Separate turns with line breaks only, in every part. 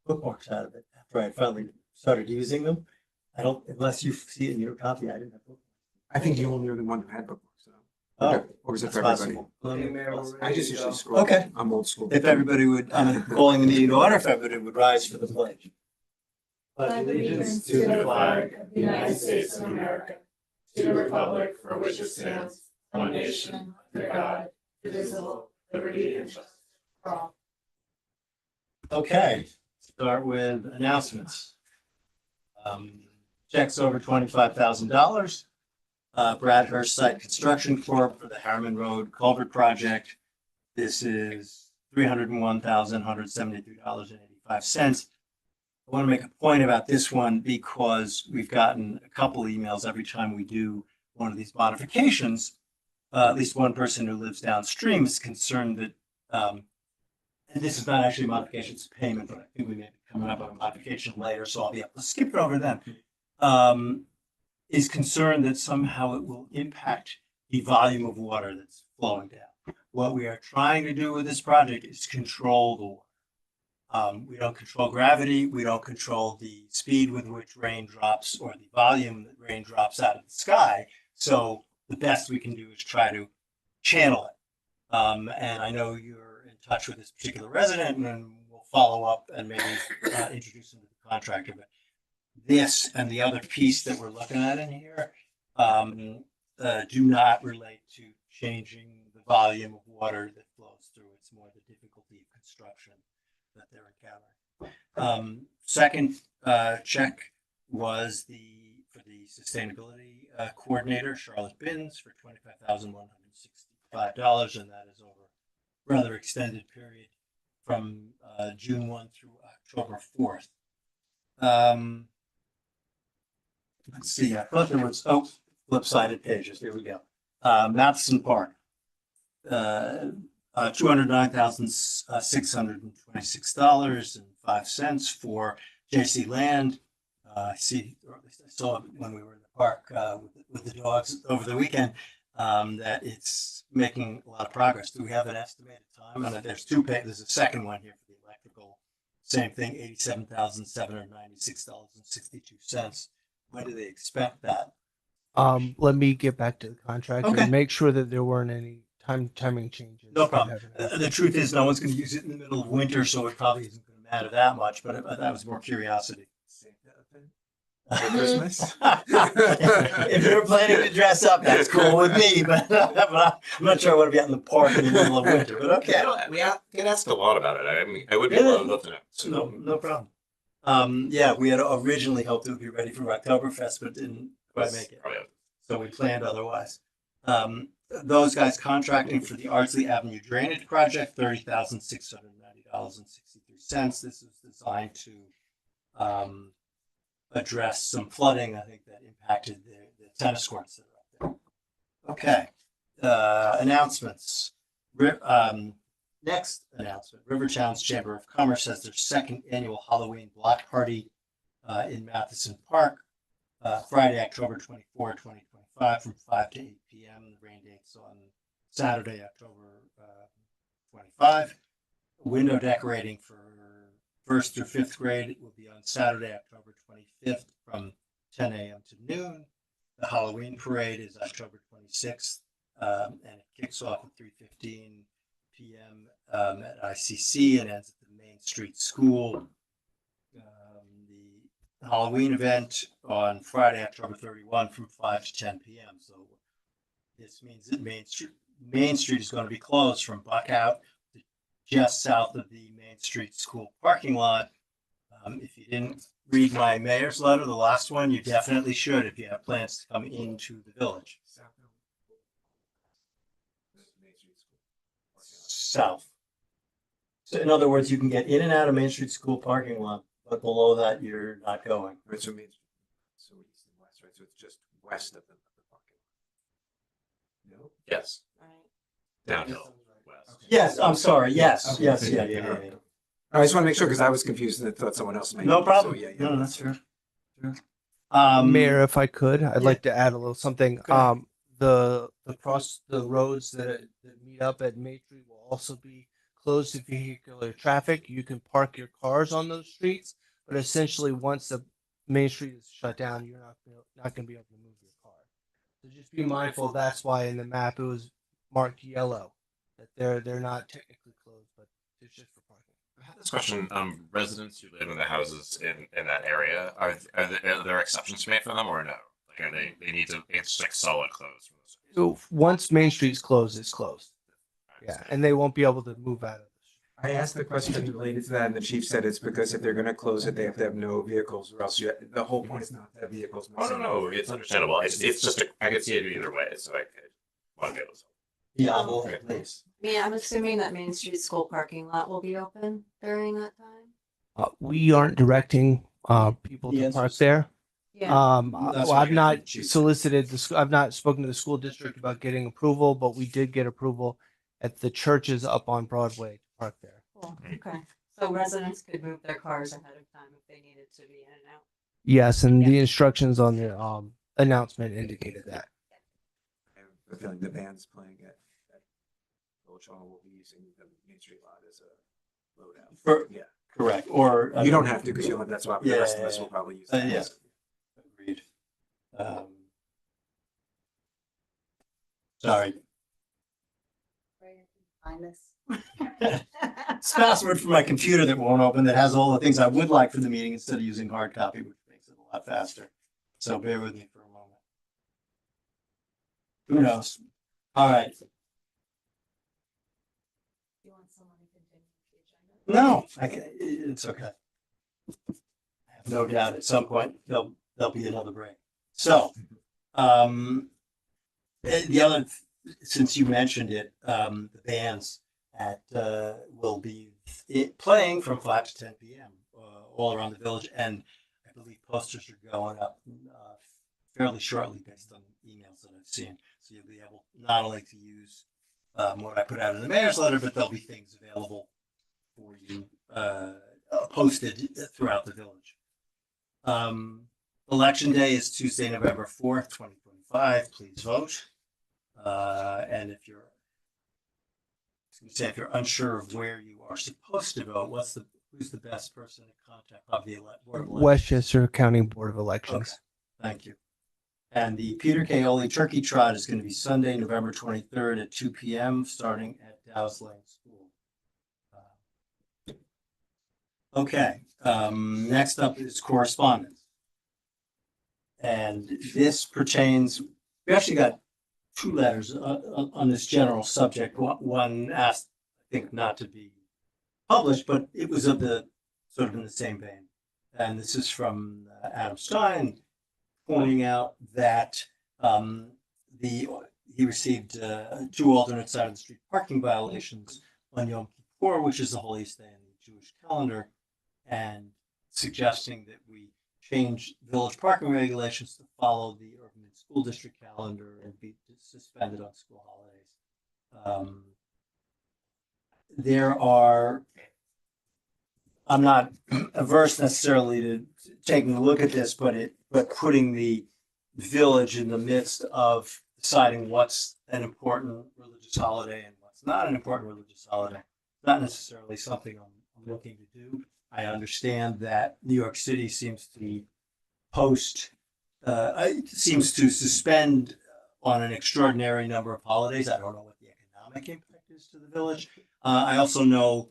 bookmarks out of it after I finally started using them. I don't, unless you see it in your copy, I didn't have bookmarks.
I think you only were the one who had bookmarks. So.
Oh,
or was it
that's
for everybody?
possible. Let me-
I just usually scroll.
Okay.
I'm old school.
If everybody would, I'm calling the meeting to order, if everybody would rise for the pledge.
Pledge allegiance to the flag of the United States of America, to the republic for which it stands, one nation, under God, indivisible, liberty and justice for all.
Okay, start with announcements. Checks over $25,000. Brad Hurst Site Construction Corp. for the Harriman Road Culvert Project. This is $301,173.85. I want to make a point about this one because we've gotten a couple emails every time we do one of these modifications. At least one person who lives downstream is concerned that, and this is not actually a modification, it's a payment, but I think we may be coming up with a modification later, so I'll be able to skip it over then. Is concerned that somehow it will impact the volume of water that's flowing down. What we are trying to do with this project is control the water. We don't control gravity. We don't control the speed with which rain drops or the volume that rain drops out of the sky. So the best we can do is try to channel it. And I know you're in touch with this particular resident, and we'll follow up and maybe introduce him to the contractor. But this and the other piece that we're looking at in here do not relate to changing the volume of water that flows through. It's more the difficulty of construction that they're encountering. Second check was for the sustainability coordinator, Charlotte Binns, for $25,165, and that is over a rather extended period from June 1 through October 4th. Let's see, I thought there was, flip-sided pages, here we go. Matheson Park. $209,626.05 for JC Land. I see, or at least I saw it when we were in the park with the dogs over the weekend, that it's making a lot of progress. Do we have an estimated time? And there's there's a second one here for the electrical. Same thing, $87,796.62. When do they expect that?
Let me get back to the contractor
Okay.
and make sure that there weren't any timing changes.
No problem. The truth is, no one's going to use it in the middle of winter, so it probably isn't going to matter that much. But that was more curiosity.
Christmas.
If you're planning to dress up, that's cool with me. But I'm not sure I want to be out in the park in the middle of winter. But okay.
We get asked a lot about it. I mean, I would be love to know. So
No problem. Yeah, we had originally hoped it would be ready for Oktoberfest, but didn't quite make it. So we planned otherwise. Those guys contracting for the Ardsley Avenue Drainage Project, $30,690.63. This is designed to address some flooding, I think, that impacted the tennis courts that are up there. Okay. Announcements. Next announcement, Rivertown's Chamber of Commerce has their second annual Halloween block party in Matheson Park, Friday, October 24, 2025, from 5 to 8 p.m. The rain date's on Saturday, October 25. Window decorating for 1st through 5th grade will be on Saturday, October 25th from 10 a.m. to noon. The Halloween parade is October 26th, and it kicks off at 3:15 p.m. At ICC and ends at the Main Street School. The Halloween event on Friday, October 31 from 5 to 10 p.m. So this means that Main Street is going to be closed from Buckout to just south of the Main Street School parking lot. If you didn't read my mayor's letter, the last one, you definitely should if you have plans to come into the village. South. So in other words, you can get in and out of Main Street School parking lot, but below that, you're not going.
Right, so Main Street, so east and west, right? So it's just west of the parking lot. No.
yes, downhill west.
Yes, I'm sorry. Yes,
Okay.
yes, yeah.
I just want to make sure because I was confused and I thought someone else might.
No problem.
So, yeah.
No, that's fair.
Mayor, if I could, I'd like to add a little something.
Go ahead.
The roads that meet up at Main Street will also be closed to vehicular traffic. You can park your cars on those streets, but essentially once the main street is shut down, you're not going to be able to move your car. So just be mindful. That's why in the map it was marked yellow, that they're not technically closed, but it's just for parking.
I had this question. Residents who live in the houses in that area, are there exceptions made for them or no? Like, are they need to, it's like solid close for those.
So once Main Street's closed, it's closed. Yeah, and they won't be able to move out of the street.
I asked the question related to that, and the chief said it's because if they're gonna close it, they have to have no vehicles, or else the whole point is not to have vehicles.
Oh, no, it's understandable. It's just, I could see it either way, so I could want to be able to.
Yeah, go ahead, please.
Yeah, I'm assuming that Main Street School parking lot will be open during that time.
We aren't directing people
The
to
answer
park
is-
there.
Yeah,
That's
Well,
what
I've
I
not
choose.
solicited I've not spoken to the school district about getting approval, but we did get approval at the churches up on Broadway to park there.
cool, okay. So residents could move their cars ahead of time if they needed to be in and out.
Yes, and the instructions on the announcement indicated that.
I have a feeling the band's playing at Village Hall will be using the Main Street lot as a loadout.
For-
Yeah,
Correct, or.
you don't have to because you'll have that spot, but the rest of us
Yeah.
will probably use
Uh,
that.
yeah. Agreed. Sorry.
Find this.
It's password for my computer that won't open that has all the things I would like for the meeting instead of using hard copy, which makes it a lot faster. So bear with me for a moment. Who knows? All right.
You want someone to continue the agenda?
No, it's okay. I have no doubt at some point there'll be another break. So, the other, since you mentioned it, the bands will be playing from 5 to 10 p.m. All around the village, and I believe posters are going up fairly shortly based on emails that I've seen. So you'll be able not only to use what I put out in the mayor's letter, but there'll be things available for you posted throughout the village. Election day is Tuesday, November 4th, 2025. Please vote. And if you're unsure of where you are supposed to vote, who's the best person to contact of the Board of Elections?
Westchester County Board of Elections.
Okay, thank you. And the Peter K. Oley Turkey Trot is going to be Sunday, November 23rd at 2 p.m., starting at Dow's Lane School. Okay, next up is correspondence. And this pertains, we actually got two letters on this general subject. One asked, I think, not to be published, but it was of the sort of in the same vein. And this is from Adam Stein, pointing out that he received 2 alternate side of the street parking violations on Yom Kippur, which is the holiest day in the Jewish calendar, and suggesting that we change village parking regulations to follow the urban and school district calendar and be suspended on school holidays. I'm not averse necessarily to taking a look at this, but putting the village in the midst of deciding what's an important religious holiday and what's not an important religious holiday, not necessarily something I'm looking to do. I understand that New York City seems to suspend on an extraordinary number of holidays. I don't know what the economic impact is to the village. I also know,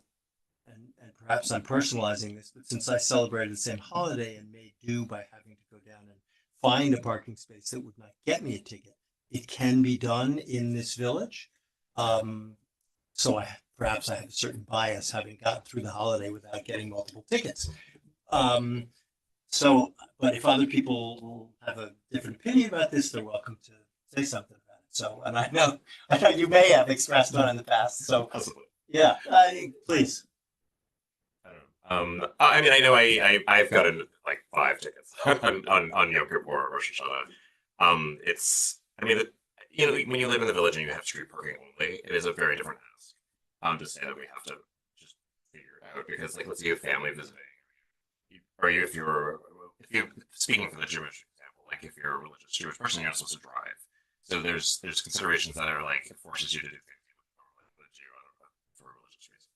and perhaps I'm personalizing this, but since I celebrated the same holiday and made do by having to go down and find a parking space that would not get me a ticket, it can be done in this village. So perhaps I have a certain bias having gotten through the holiday without getting multiple tickets. But if other people have a different opinion about this, they're welcome to say something about it. So, and I know you may have expressed one in the past. So,
Possibly.
yeah, please.
I don't know. I mean, I know I've gotten like 5 tickets on Yom Kippur or Rosh Hashanah. I mean, when you live in the village and you have street parking only, it is a very different ask. To say that we have to just figure it out because, like, let's say you have family visiting, if you're speaking for the Jewish example, like if you're a religious Jewish person, you're not supposed to drive. So there's considerations that are like it forces you to do things you would normally would do for religious reasons.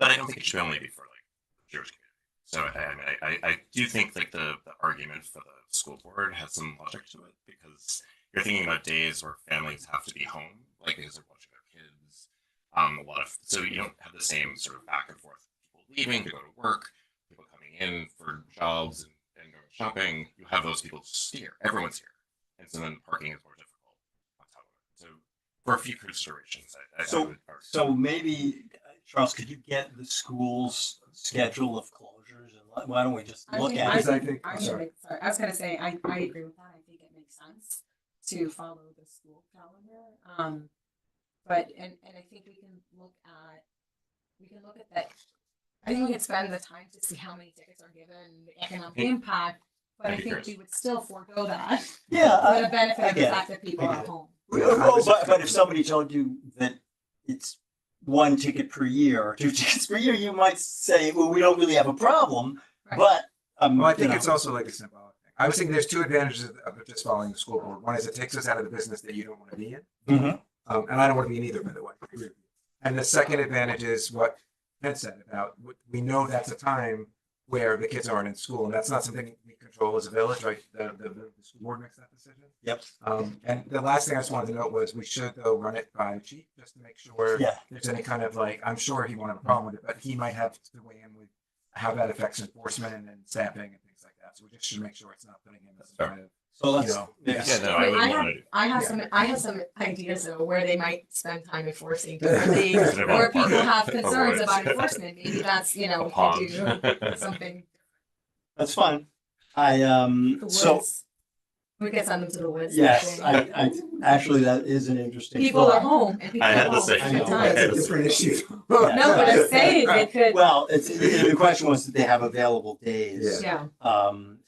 but I don't think it should only be for like the Jewish community. So I mean, I do think like the argument for the school board has some logic to it because you're thinking about days where families have to be home, like because they're watching their kids. A lot of so you don't have the same sort of back and forth. People leaving to go to work, people coming in for jobs and going shopping. You have those people just here. Everyone's here, and so then parking is more difficult on top of it. So for a few considerations, I
So-
would argue.
So maybe, Charles, could you get the school's schedule of closures and why don't we just
I
look
think-
at
I
it?
Because I
think-
think,
I
sorry.
think- sorry, I was gonna say, I agree with that. I think it makes sense to follow the school calendar. But, and I think we can look at that. I think we could spend the time to see how many tickets are given, the economic impact, but
I'd
I
be
think
curious.
we would still forego that.
Yeah,
For the benefit
I
of the
get it.
fact that people
I
are
get it.
home.
Well, but if somebody told you that it's one ticket per year or two tickets per year, you might say, well, we don't really have a problem,
Right.
but,
Well, I
you
think
know.
it's also like a symbolic thing. I was thinking there's two advantages of just following the school board. One is it takes us out of the business that you don't want to be in.
Mhm.
And I don't want to be in either, by the way. And the second advantage is what Ted said about, we know that's a time where the kids aren't in school, and that's not something we control as a village, right? The school board makes that decision.
Yep.
And the last thing I just wanted to note was we should though run it by the chief, just to make sure
Yeah.
there's any kind of like, I'm sure he won't have a problem with it, but he might have to weigh in with how that affects enforcement and staffing and things like that. So we just should make sure it's not putting him in some kind of,
So let's,
you know,
yeah.
Yeah, no, I
Wait,
would
I
want
have-
to.
I have some ideas though where they might spend time enforcing differently,
Instead of
or
on park.
people have concerns
Avoid.
about enforcement. Maybe that's, you know,
A
we
pond.
could do something.
That's fine.
The
So,
woods. We could send them to the woods.
yes,
maybe.
I, actually, that is an interesting
People
thought.
are home and people
I
are
had the
home
same
at
I know.
the
that's
time.
a different issue.
No, but I'm saying they could,
Well, the question was that they have available days.
yeah.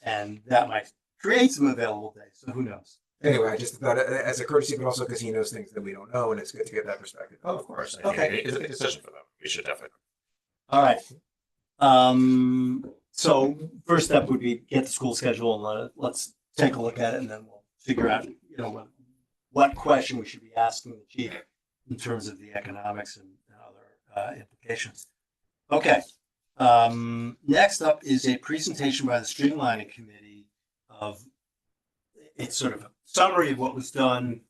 And that might create some available days, so who knows?
Anyway, I just thought as a courtesy, but also because he knows things that we don't know, and it's good to get that perspective.
Oh, of course.
Okay.
It's a big decision for them. We should definitely.
All right. So first step would be get the school schedule and let's take a look at it and then we'll figure out, you know, what question we should be asking the chief in terms of the economics and other implications. Okay. Next up is a presentation by the Streamlining Committee of, it's sort of a summary of what was done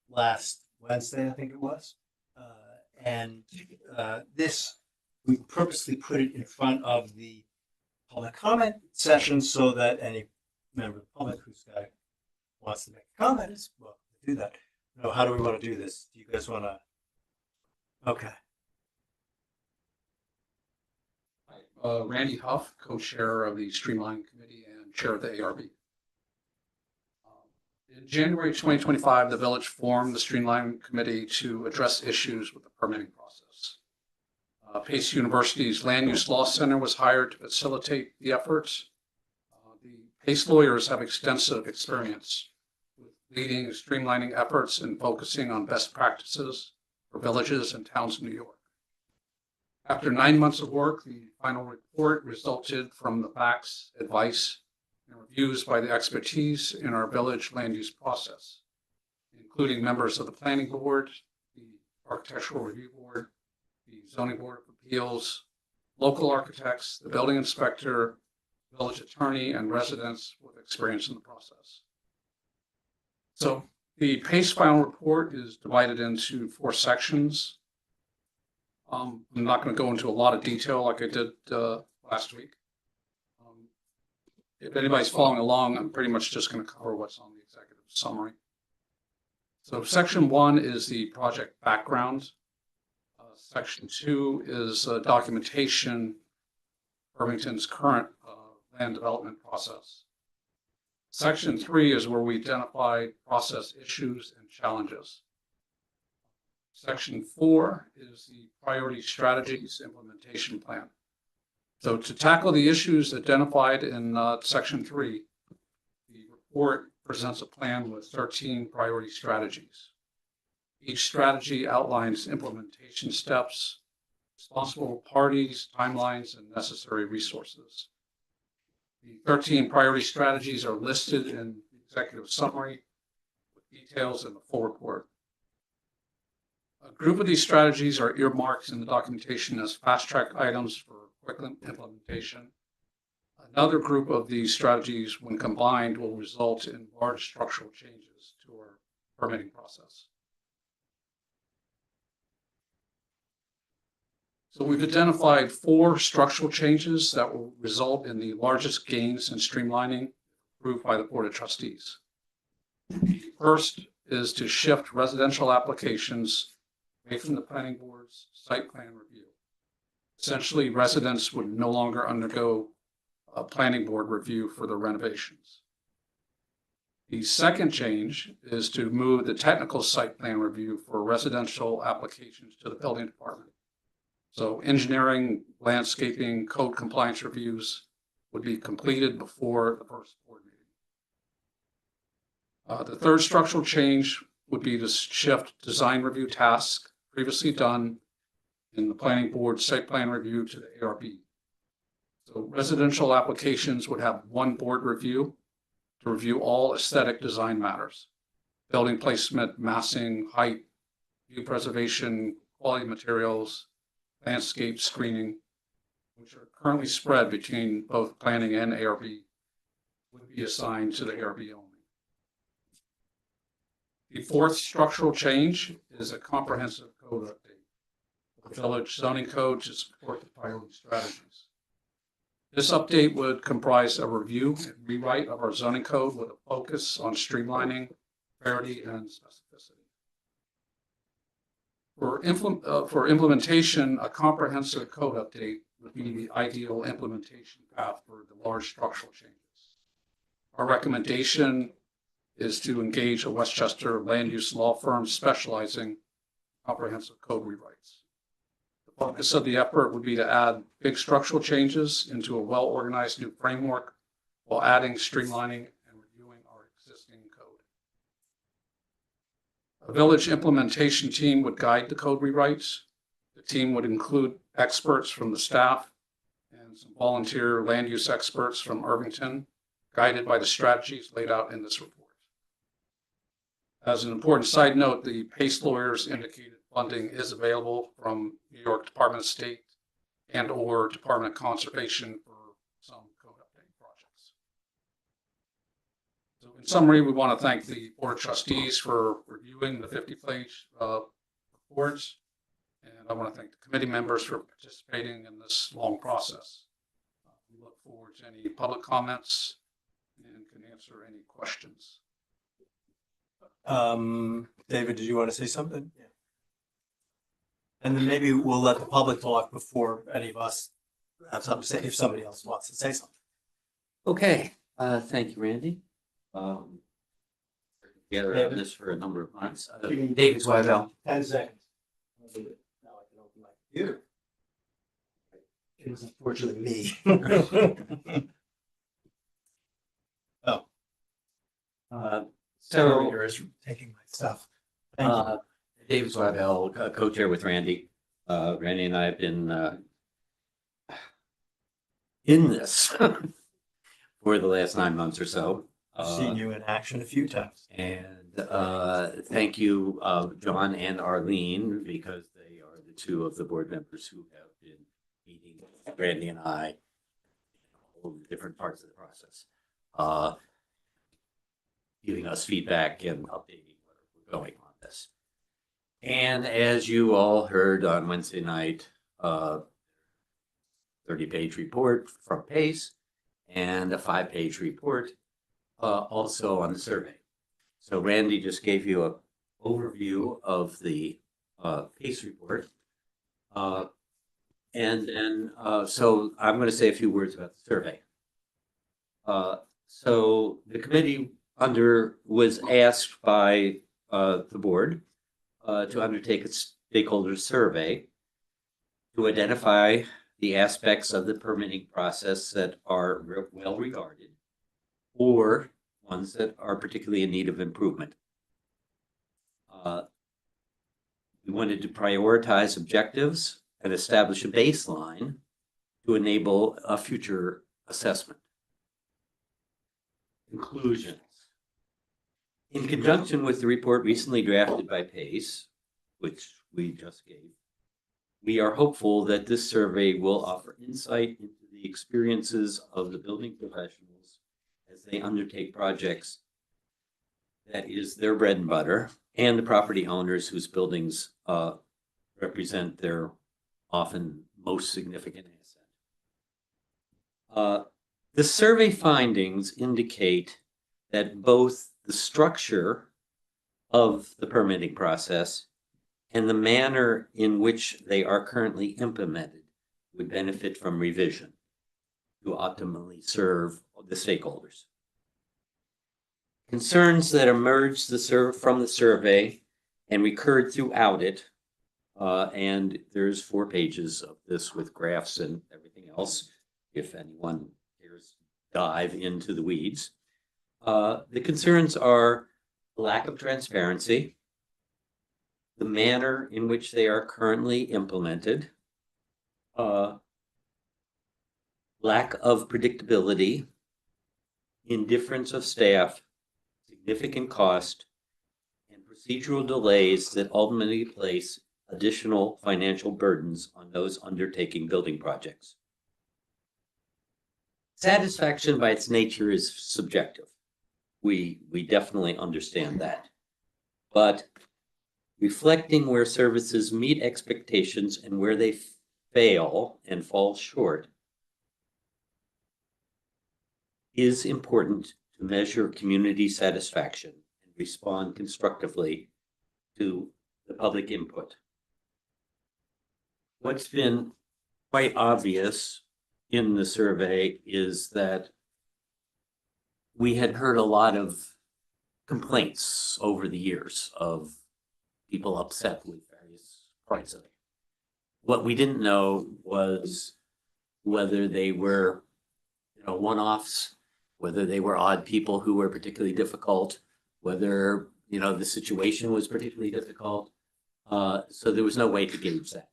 last Wednesday, I think it was. This, we purposely put it in front of the public comment session so that any member of the public who's wants to make a comment is welcome to do that. Now, how do we want to do this? Do you guys want to? Okay.
Randy Huff, co-chair of the Streamline Committee and chair of the ARB. In January 2025, the village formed the Streamline Committee to address issues with the permitting process. Pace University's Land Use Law Center was hired to facilitate the efforts. The Pace lawyers have extensive experience with leading streamlining efforts and focusing on best practices for villages and towns in New York. After 9 months of work, the final report resulted from the facts, advice, and reviews by the expertise in our village land use process, including members of the Planning Board, the Architectural Review Board, the Zoning Board of Appeals, local architects, the building inspector, village attorney, and residents with experience in the process. So the PACE final report is divided into 4 sections. I'm not going to go into a lot of detail like I did last week. If anybody's following along, I'm pretty much just going to cover what's on the executive summary. So section 1 is the project background. Section 2 is documentation, Irvington's current land development process. Section 3 is where we identify process issues and challenges. Section 4 is the priority strategies implementation plan. So to tackle the issues identified in Section 3, the report presents a plan with 13 priority strategies. Each strategy outlines implementation steps, responsible parties, timelines, and necessary resources. The 13 priority strategies are listed in the executive summary with details in the full report. A group of these strategies are earmarked in the documentation as fast-track items for quick implementation. Another group of these strategies, when combined, will result in large structural changes to our permitting process. So we've identified 4 structural changes that will result in the largest gains in streamlining approved by the Board of Trustees. First is to shift residential applications away from the planning board's site plan review. Essentially, residents would no longer undergo a planning board review for the renovations. The second change is to move the technical site plan review for residential applications to the building department. So engineering, landscaping, code compliance reviews would be completed before the first board meeting. The third structural change would be to shift design review tasks previously done in the planning board site plan review to the ARB. So residential applications would have one board review to review all aesthetic design matters: building placement, massing, height, view preservation, quality materials, landscape screening, which are currently spread between both planning and ARB, would be assigned to the ARB only. The fourth structural change is a comprehensive code update, the village zoning code to support the priority strategies. This update would comprise a review and rewrite of our zoning code with a focus on streamlining, clarity, and specificity. For implementation, a comprehensive code update would be the ideal implementation path for the large structural changes. Our recommendation is to engage a Westchester land use law firm specializing in comprehensive code rewrites. The focus of the effort would be to add big structural changes into a well-organized new framework while adding, streamlining, and reviewing our existing code. A village implementation team would guide the code rewrites. The team would include experts from the staff and some volunteer land use experts from Irvington, guided by the strategies laid out in this report. As an important side note, the PACE lawyers indicated funding is available from New York Department of State and/or Department of Conservation for some code update projects. So in summary, we want to thank the Board of Trustees for reviewing the 50-page reports, and I want to thank the committee members for participating in this long process. We look forward to any public comments and can answer any questions.
David, did you want to say something? Yeah. And then maybe we'll let the public talk before any of us have something to say, if somebody else wants to say something.
Okay, thank you, Randy. Together on
David?
this for a number of months. David Zweibel.
10 seconds. Now I can open my computer. It was unfortunately me.
So,
Courier is taking my stuff. Thank you.
David Zweibel, co-chair with Randy. Randy and I have been in this for the last 9 months or so.
I've seen you in action a few times.
And thank you, John and Arlene, because they are the two of the board members who have been meeting with Randy and I in all the different parts of the process, giving us feedback and updating where we're going on this. And as you all heard on Wednesday night, 30-page report from PACE and a 5-page report also on the survey. So Randy just gave you an overview of the PACE report. So I'm going to say a few words about the survey. So the committee was asked by the board to undertake a stakeholder survey to identify the aspects of the permitting process that are well regarded or ones that are particularly in need of improvement. We wanted to prioritize objectives and establish a baseline to enable a future assessment. Conclusions. In conjunction with the report recently drafted by PACE, which we just gave, we are hopeful that this survey will offer insight into the experiences of the building professionals as they undertake projects that is their bread and butter, and the property owners whose buildings represent their often most significant asset. The survey findings indicate that both the structure of the permitting process and the manner in which they are currently implemented would benefit from revision to optimally serve the stakeholders. Concerns that emerged from the survey and recurred throughout it, and there's 4 pages of this with graphs and everything else, if anyone cares dive into the weeds. The concerns are lack of transparency, the manner in which they are currently implemented, lack of predictability, indifference of staff, significant cost, and procedural delays that ultimately place additional financial burdens on those undertaking building projects. Satisfaction by its nature is subjective. We definitely understand that. But reflecting where services meet expectations and where they fail and fall short is important to measure community satisfaction and respond constructively to the public input. What's been quite obvious in the survey is that we had heard a lot of complaints over the years of people upset with various parts of it. What we didn't know was whether they were, one-offs, whether they were odd people who were particularly difficult, whether, the situation was particularly difficult. So there was no way to gauge that.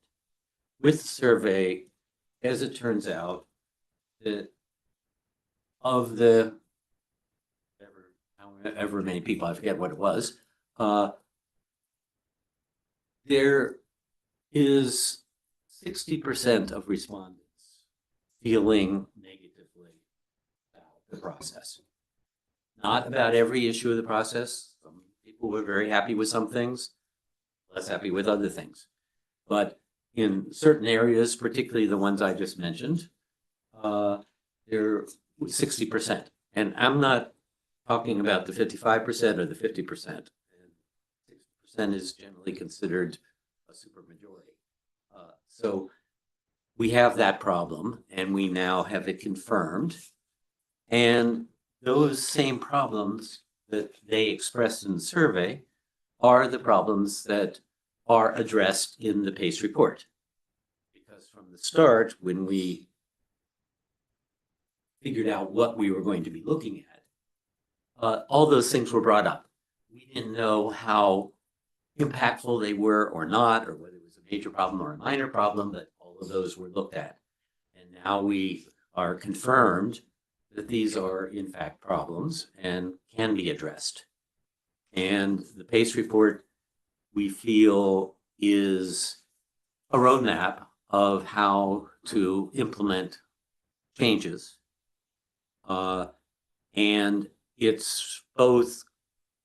With the survey, as it turns out, that of the however many people, I forget what it was, there is 60% of respondents feeling negatively about the process. Not about every issue of the process. Some people were very happy with some things, less happy with other things. But in certain areas, particularly the ones I just mentioned, they're 60%. And I'm not talking about the 55% or the 50%. And 60% is generally considered a supermajority. So we have that problem, and we now have it confirmed. And those same problems that they expressed in the survey are the problems that are addressed in the PACE report. Because from the start, when we figured out what we were going to be looking at, all those things were brought up. We didn't know how impactful they were or not, or whether it was a major problem or a minor problem, but all of those were looked at. And now we are confirmed that these are in fact problems and can be addressed. And the PACE report, we feel, is a roadmap of how to implement changes. And it's both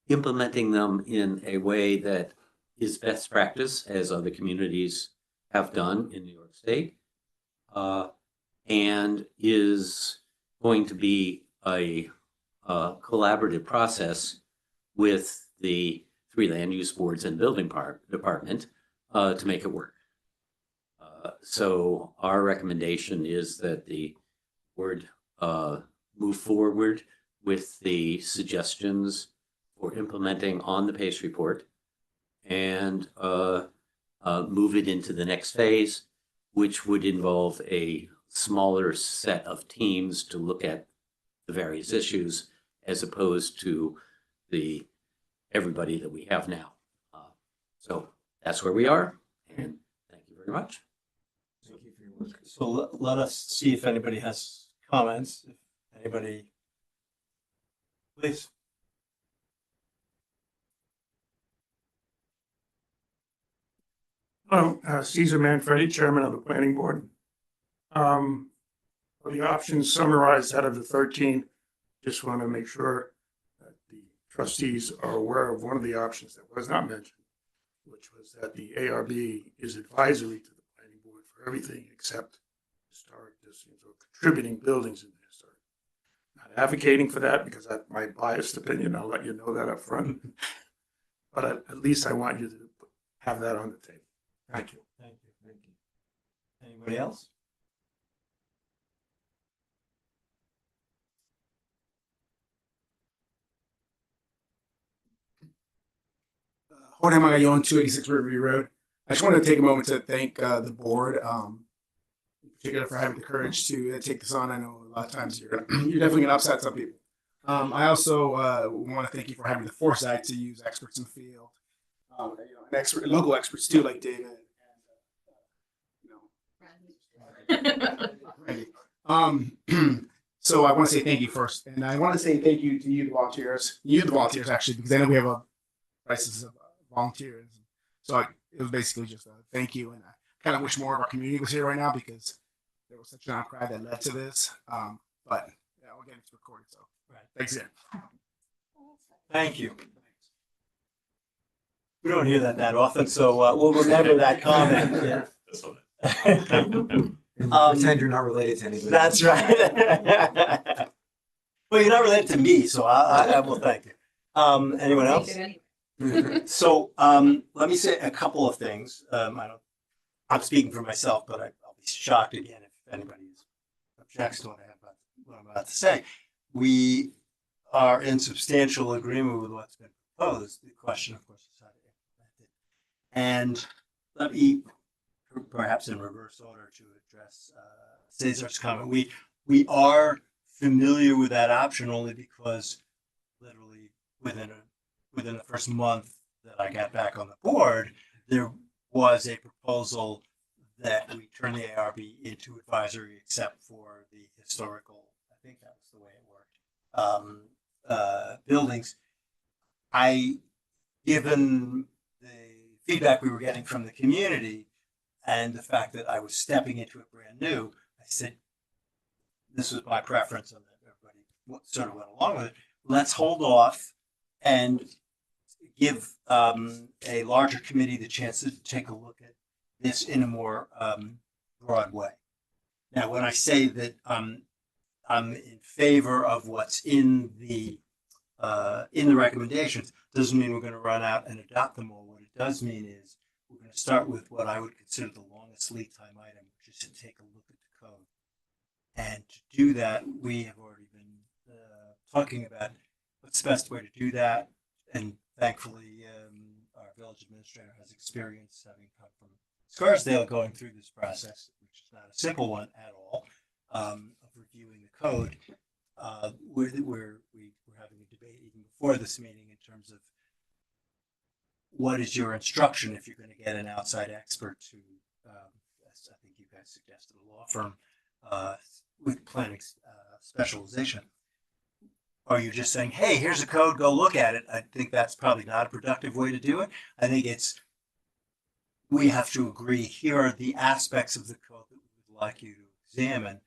implementing them in a way that is best practice, as other communities have done in New York State, and is going to be a collaborative process with the 3 land use boards and building department to make it work. So our recommendation is that the board move forward with the suggestions for implementing on the PACE report and move it into the next phase, which would involve a smaller set of teams to look at the various issues as opposed to everybody that we have now. So that's where we are, and thank you very much.
Thank you for your work. So let us see if anybody has comments. If anybody, please.
Caesar Manfredi, Chairman of the Planning Board. For the options summarized out of the 13, just want to make sure that the trustees are aware of one of the options that was not mentioned, which was that the ARB is advisory to the planning board for everything except historic districts or contributing buildings in the historic. Not advocating for that because that's my biased opinion. I'll let you know that up front. But at least I want you to have that on the table. Thank you.
Thank you. Thank you. Anybody else?
Jorge Magayon, 286 Riverview Road. I just wanted to take a moment to thank the board, in particular for having the courage to take this on. I know a lot of times you're definitely going to upset some people. I also want to thank you for having the foresight to use experts in the field, and local experts too, like David and Randy. So I want to say thank you first, and I want to say thank you to you, the volunteers, actually, because I know we have a crisis of volunteers. So it was basically just a thank you, and I kind of wish more of our community was here right now because there was such an outcry that led to this. But yeah, again, it's recorded, so thanks again.
Thank you. We don't hear that often, so we'll remember that comment. Yeah.
This one.
Pretend you're not related to anybody.
That's right. Well, you're not related to me, so I will thank you. Anyone else? So let me say a couple of things. I'm speaking for myself, but I'll be shocked again if anybody objects to what I'm about to say. We are in substantial agreement with what's been proposed. The question, of course, is how to implement it. And let me, perhaps in reverse order, to address Cesar's comment. We are familiar with that option only because literally within the first month that I got back on the board, there was a proposal that we turn the ARB into advisory except for the historical, I think that was the way it worked, buildings. Given the feedback we were getting from the community and the fact that I was stepping into it brand new, I said, this was my preference, and everybody sort of went along with it. Let's hold off and give a larger committee the chance to take a look at this in a more broad way. Now, when I say that I'm in favor of what's in the recommendations, doesn't mean we're going to run out and adopt them all. What it does mean is we're going to start with what I would consider the longest lead time item, which is to take a look at the code. And to do that, we have already been talking about what's the best way to do that. And thankfully, our village administrator has experience having come from Scarsdale going through this process, which is not a simple one at all, of reviewing the code. We're having a debate even before this meeting in terms of what is your instruction if you're going to get an outside expert to, as I think you guys suggested, a law firm with planning specialization. Are you just saying, hey, here's a code, go look at it? I think that's probably not a productive way to do it. I think we have to agree, here are the aspects of the code that we would like you to examine.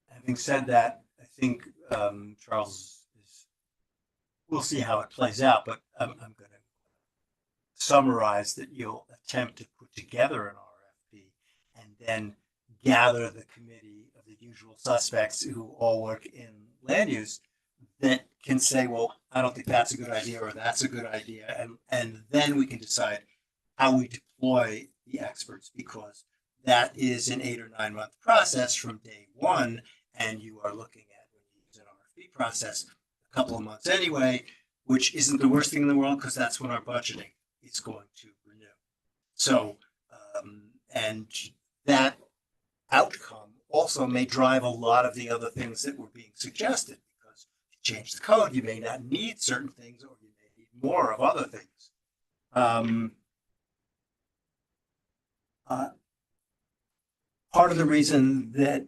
Having said that, I think Charles we'll see how it plays out, but I'm going to summarize that you'll attempt to put together an RFP and then gather the committee of the usual suspects who all work in land use that can say, well, I don't think that's a good idea or that's a good idea. And then we can decide how we deploy the experts, because that is an 8 or 9 month process from day one. And you are looking at, when you use an RFP process, a couple of months anyway, which isn't the worst thing in the world because that's when our budgeting is going to renew. So, and that outcome also may drive a lot of the other things that were being suggested, because if you change the code, you may not need certain things, or you may need more of other things. Part of the reason that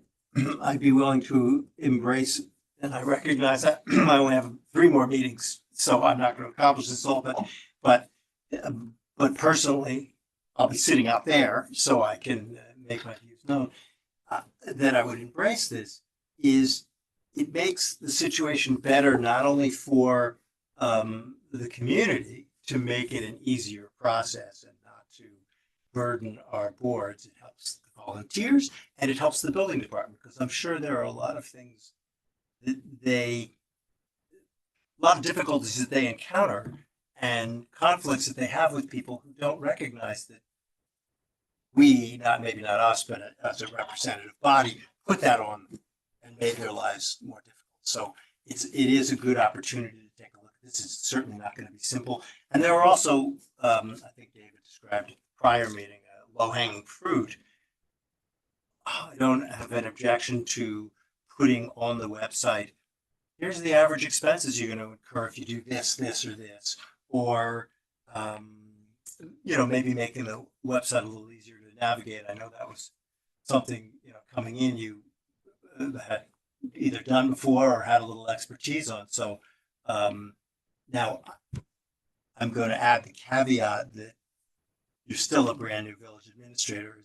I'd be willing to embrace, and I recognize that I only have 3 more meetings, so I'm not going to accomplish this all, but personally, I'll be sitting out there so I can make my views known, that I would embrace this is it makes the situation better not only for the community to make it an easier process and not to burden our boards. It helps the volunteers and it helps the building department because I'm sure there are a lot of things that a lot of difficulties that they encounter and conflicts that they have with people who don't recognize that we, not maybe not us, but as a representative body, put that on them and made their lives more difficult. So it is a good opportunity to take a look. This is certainly not going to be simple. And there are also, I think David described at the prior meeting, low-hanging fruit. I don't have an objection to putting on the website, here's the average expenses you're going to incur if you do this, this, or this, or maybe making the website a little easier to navigate. I know that was something coming in you had either done before or had a little expertise on. So now I'm going to add the caveat that you're still a brand new village administrator.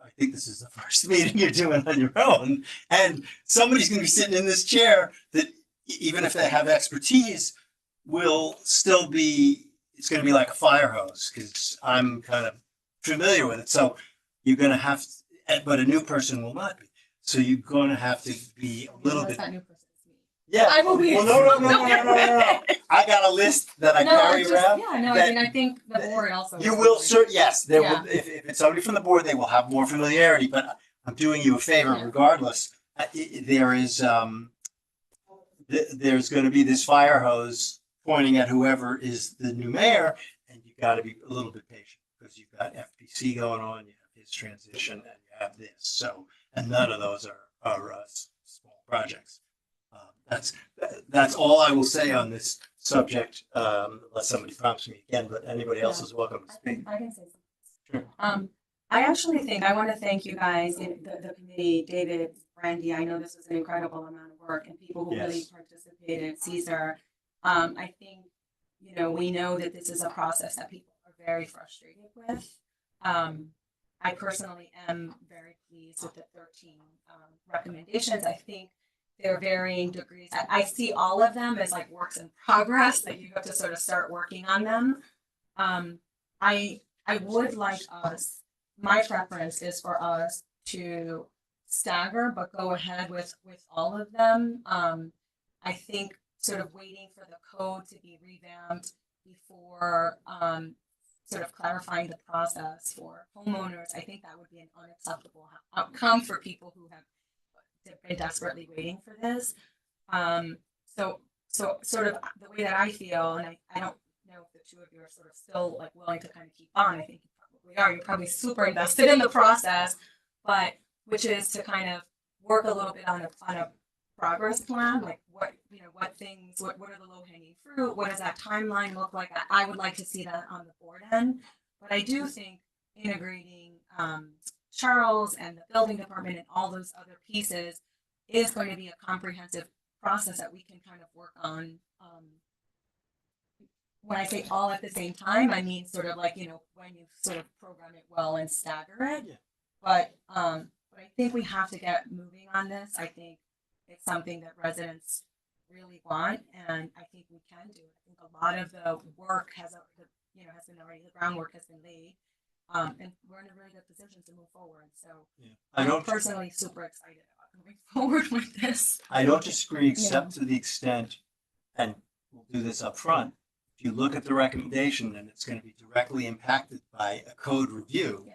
I think this is the first meeting you're doing on your own, and somebody's going to be sitting in this chair that, even if they have expertise, will still be. It's going to be like a fire hose because I'm kind of familiar with it. So you're going to have, but a new person will not be. So you're going to have to be a little bit.
That new person is me.
Yeah.
I will be.
Well, no. I got a list that I carry around.
Yeah, no,
that-
I mean, I think the board also.
You will, yes, there
Yeah.
will, if it's somebody from the board, they will have more familiarity, but I'm doing you a favor
Yeah.
regardless. There is, there's gonna be this fire hose pointing at whoever is the new mayor, and you gotta be a little bit patient, because you've got FPC going on, you have his transition, and you have this, so, and none of those are small projects. That's all I will say on this subject, unless somebody prompts me again, but anybody else is welcome to speak.
I can say
Sure.
something. I actually think, I want to thank you guys, the committee, David, Brandy, I know this was an incredible amount of work, and people who really
Yes.
participated, Caesar. I think, we know that this is a process that people are very frustrated with. I personally am very pleased with the 13 recommendations. I think they're varying degrees. I see all of them as like works in progress that you have to sort of start working on them. I would like us, my preference is for us to stagger, but go ahead with all of them. I think sort of waiting for the code to be revamped before sort of clarifying the process for homeowners, I think that would be an unacceptable outcome for people who have been desperately waiting for this. So sort of the way that I feel, and I don't know if the two of you are sort of still like willing to kind of keep on. I think you probably are. You're probably super invested in the process, but which is to kind of work a little bit on a progress plan, like what things, what are the low hanging fruit? What does that timeline look like? I would like to see that on the board end, but I do think integrating Charles and the building department and all those other pieces is going to be a comprehensive process that we can kind of work on. When I say all at the same time, I mean sort of like, when you sort of program it well and stagger it.
Yeah.
But I think we have to get moving on this. I think it's something that residents really want, and I think we can do it. I think a lot of the work has been already, the groundwork has been laid. And we're in a really good position to move forward. So
I
I'm
don't
personally super excited about moving forward with this.
I don't disagree, except to the extent, and we'll do this up front. If you look at the recommendation, and it's going to be directly impacted by a code review,
Yeah.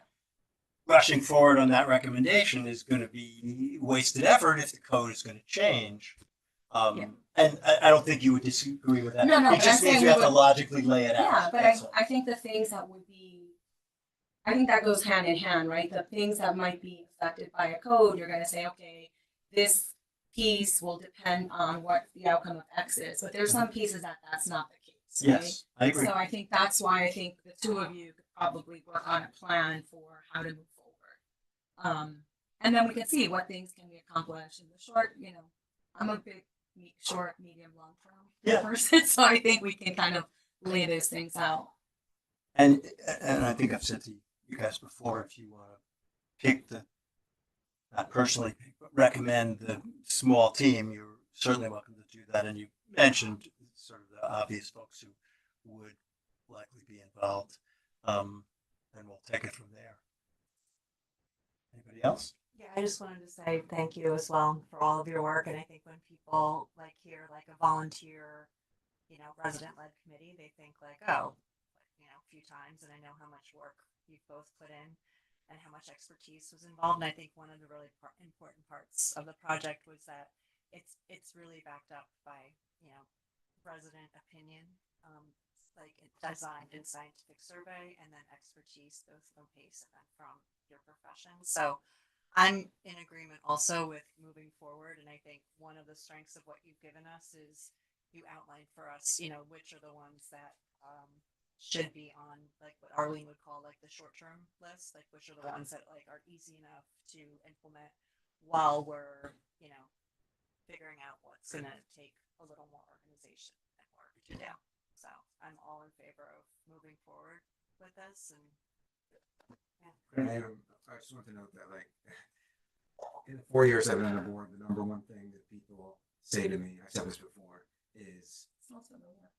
rushing forward on that recommendation is going to be wasted effort if the code is going to change.
Yeah.
And I don't think you would disagree with that.
No,
It
but
just
I'm
means
saying
we have
we
to
would-
logically lay it out.
Yeah, but
That's all.
I think the things that would be, I think that goes hand in hand, right? The things that might be affected by a code, you're gonna say, okay, this piece will depend on what the outcome of X is, but there's some pieces that's not the case, right?
Yes, I agree.
So I think that's why I think the two of you could probably work on a plan for how to move forward. And then we can see what things can we accomplish in the short, I'm a big short, medium, long term person, so I think we can kind of lay those things out.
And I think I've said to you you guys before, if you want to pick not personally pick, but recommend the small team, you're certainly welcome to do that. And you mentioned sort of the obvious folks who would likely be involved. And we'll take it from there. Anybody else?
Yeah, I just wanted to say thank you as well for all of your work. And I think when people like hear like a volunteer, resident-led committee, they think like, oh, a few times. And I know how much work you've both put in and how much expertise was involved. And I think one of the really important parts of the project was that it's really backed up by, resident opinion, like it's designed in scientific survey and then expertise both from PACE and then from your profession. So I'm in agreement also with moving forward. And I think one of the strengths of what you've given us is you outlined for us, which are the ones that should be on like what Arlene would call like the short-term list, like which are the ones that like are easy enough to implement while we're, figuring out what's going to take a little more organization and work to do. So I'm all in favor of moving forward with this. And
I just want to note that, like, in the 4 years I've been on the board, the number one thing that people say to me, I've said this before, is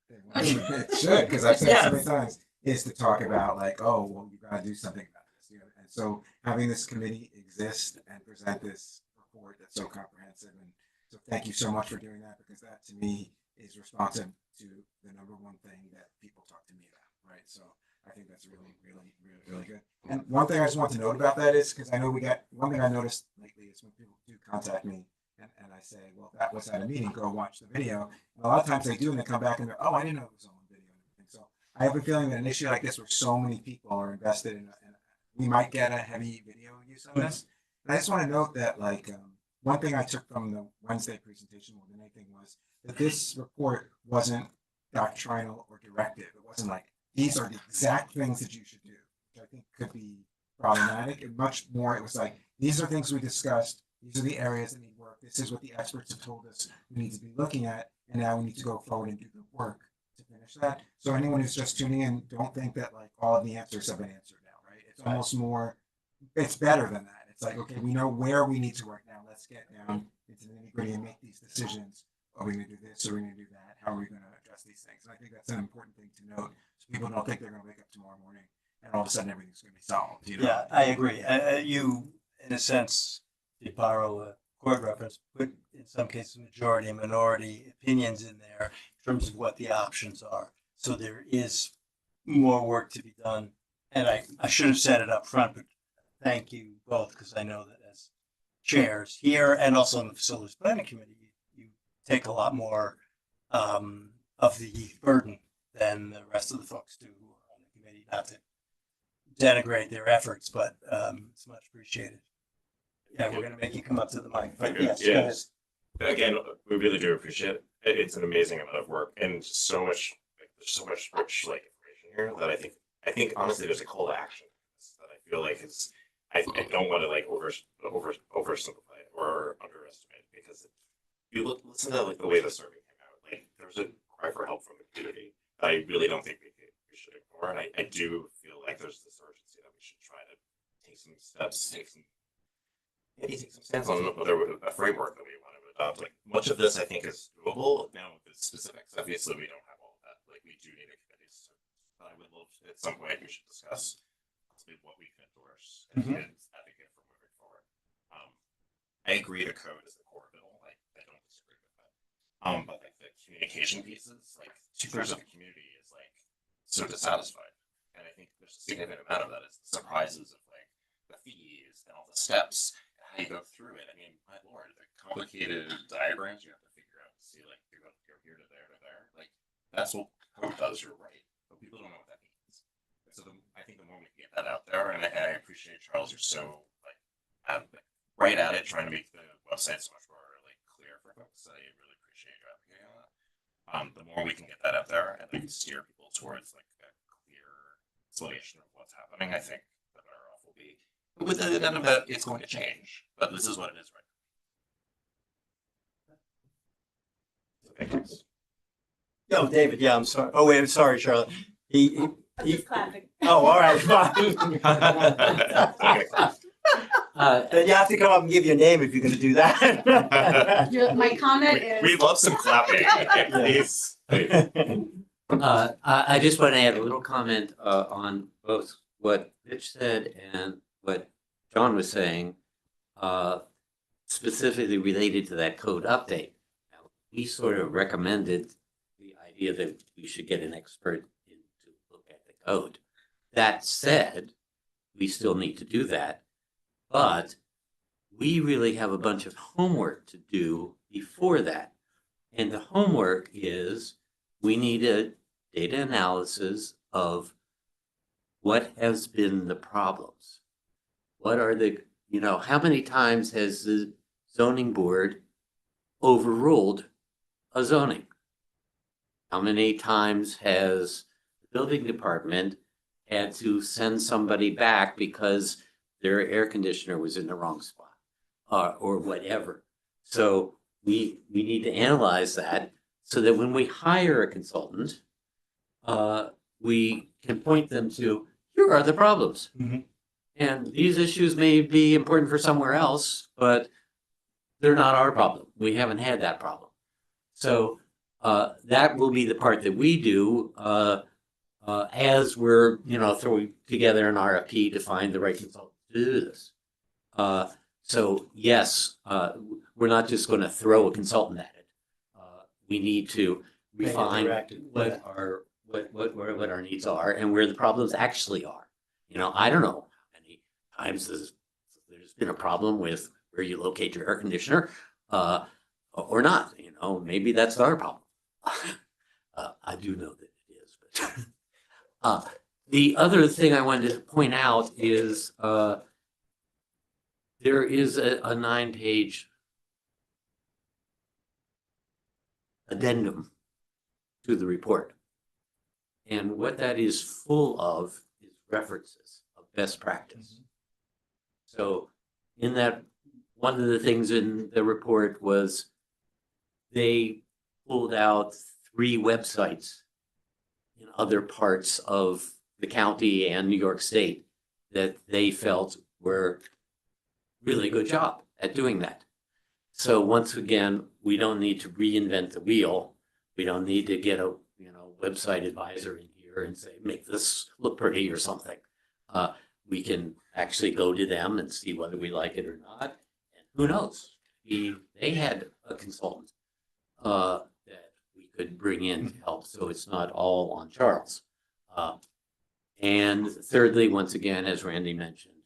it should, because I've said it so many times, is to talk about like, oh, well, you got to do something about this. And so having this committee exist and present this report that's so comprehensive, and so thank you so much for doing that, because that to me is responsive to the number one thing that people talk to me about, right? So I think that's really good. And one thing I just want to note about that is, because I know one thing I noticed lately is when people do contact me and I say, well, that was at a meeting, go watch the video. And a lot of times they do, and they come back and they're, oh, I didn't know it was on video and everything. So I have a feeling that an issue like this, where so many people are invested in, we might get a heavy video use on this. And I just want to note that, like, one thing I took from the Wednesday presentation more than anything was that this report wasn't doctrinal or directive. It wasn't like, these are the exact things that you should do, which I think could be problematic. And much more, it was like, these are things we discussed. These are the areas that need work. This is what the experts have told us we need to be looking at. And now we need to go forward and do the work to finish that. So anyone who's just tuning in, don't think that like all of the answers have been answered now, right? It's almost more, it's better than that. It's like, okay, we know where we need to work now. Let's get down into the nitty-gritty and make these decisions. Are we going to do this? Are we going to do that? How are we going to address these things? And I think that's an important thing to note, so people don't think they're going to wake up tomorrow morning and all of a sudden everything's going to be solved.
Yeah, I agree. You, in a sense, to borrow a court reference, put in some cases majority and minority opinions in there in terms of what the options are. So there is more work to be done. And I should have said it up front, but thank you both, because I know that as chairs here and also on the Facilities Planning Committee, you take a lot more of the burden than the rest of the folks do who are on the committee. Not to denigrate their efforts, but it's much appreciated. Yeah, we're going to make you come up to the mic. But yes,
Yes. Again, we really do appreciate it. It's an amazing amount of work and just so much, there's so much rich like information here that I think honestly there's a call to action that I feel like it's, I don't want to like oversimplify it or underestimate it, because you listen to like the way the survey came out, like there's a cry for help from the community that I really don't think we should ignore. And I do feel like there's this urgency that we should try to take some steps, take some stance on whether a framework that we want to adopt. Like much of this I think is doable. Now with specifics, obviously we don't have all of that. Like we do need a committee. So I would love at some point we should discuss what we can endorse and advocate for moving forward. I agree the code is the core bill. Like I don't disagree with that. But like the communication pieces, like 2/3 of the community is like so dissatisfied. And I think there's a significant amount of that is the surprises of like the fees and all the steps and how you go through it. I mean, my lord, the complicated diagrams you have to figure out to see like you're here to there to there. Like that's what code does, you're right. But people don't know what that means. So I think the more we can get that out there, and I appreciate Charles, you're so like right at it, trying to make the website so much more like clear for folks. I really appreciate your advocating on that. The more we can get that out there and like steer people towards like a clear explanation of what's happening, I think the better off will be. With the end of that, it's going to change, but this is what it is right now. Okay, thanks.
Yo, David. Yeah, I'm sorry. Oh wait, I'm sorry, Charlotte. I'm just clapping. Oh, all right, fine. Then you have to come up and give your name if you're gonna do that.
My comment is.
We love some clapping, please.
I just want to add a little comment on both what Mitch said and what John was saying, specifically related to that code update. Now, we sort of recommended the idea that we should get an expert in to look at the code. That said, we still need to do that, but we really have a bunch of homework to do before that. And the homework is we need a data analysis of what has been the problems. What are the, how many times has the zoning board overruled a zoning? How many times has the building department had to send somebody back because their air conditioner was in the wrong spot or whatever? So we need to analyze that so that when we hire a consultant, we can point them to, here are the problems.
Mhm.
And these issues may be important for somewhere else, but they're not our problem. We haven't had that problem. So that will be the part that we do as we're, throwing together an RFP to find the right consultant to do this. So yes, we're not just going to throw a consultant at it. We need to
Make it
refine
directed.
what our needs are and where the problems actually are. I don't know how many times there's been a problem with where you locate your air conditioner or not. Maybe that's our problem. I do know that it is. But the other thing I wanted to point out is there is a 9-page addendum to the report. And what that is full of is references of best practice. So in that, one of the things in the report was they pulled out 3 websites in other parts of the county and New York State that they felt were really good job at doing that. So once again, we don't need to reinvent the wheel. We don't need to get a website advisor in here and say, make this look pretty or something. We can actually go to them and see whether we like it or not. And who knows? They had a consultant that we could bring in to help, so it's not all on Charles. And thirdly, once again, as Randy mentioned,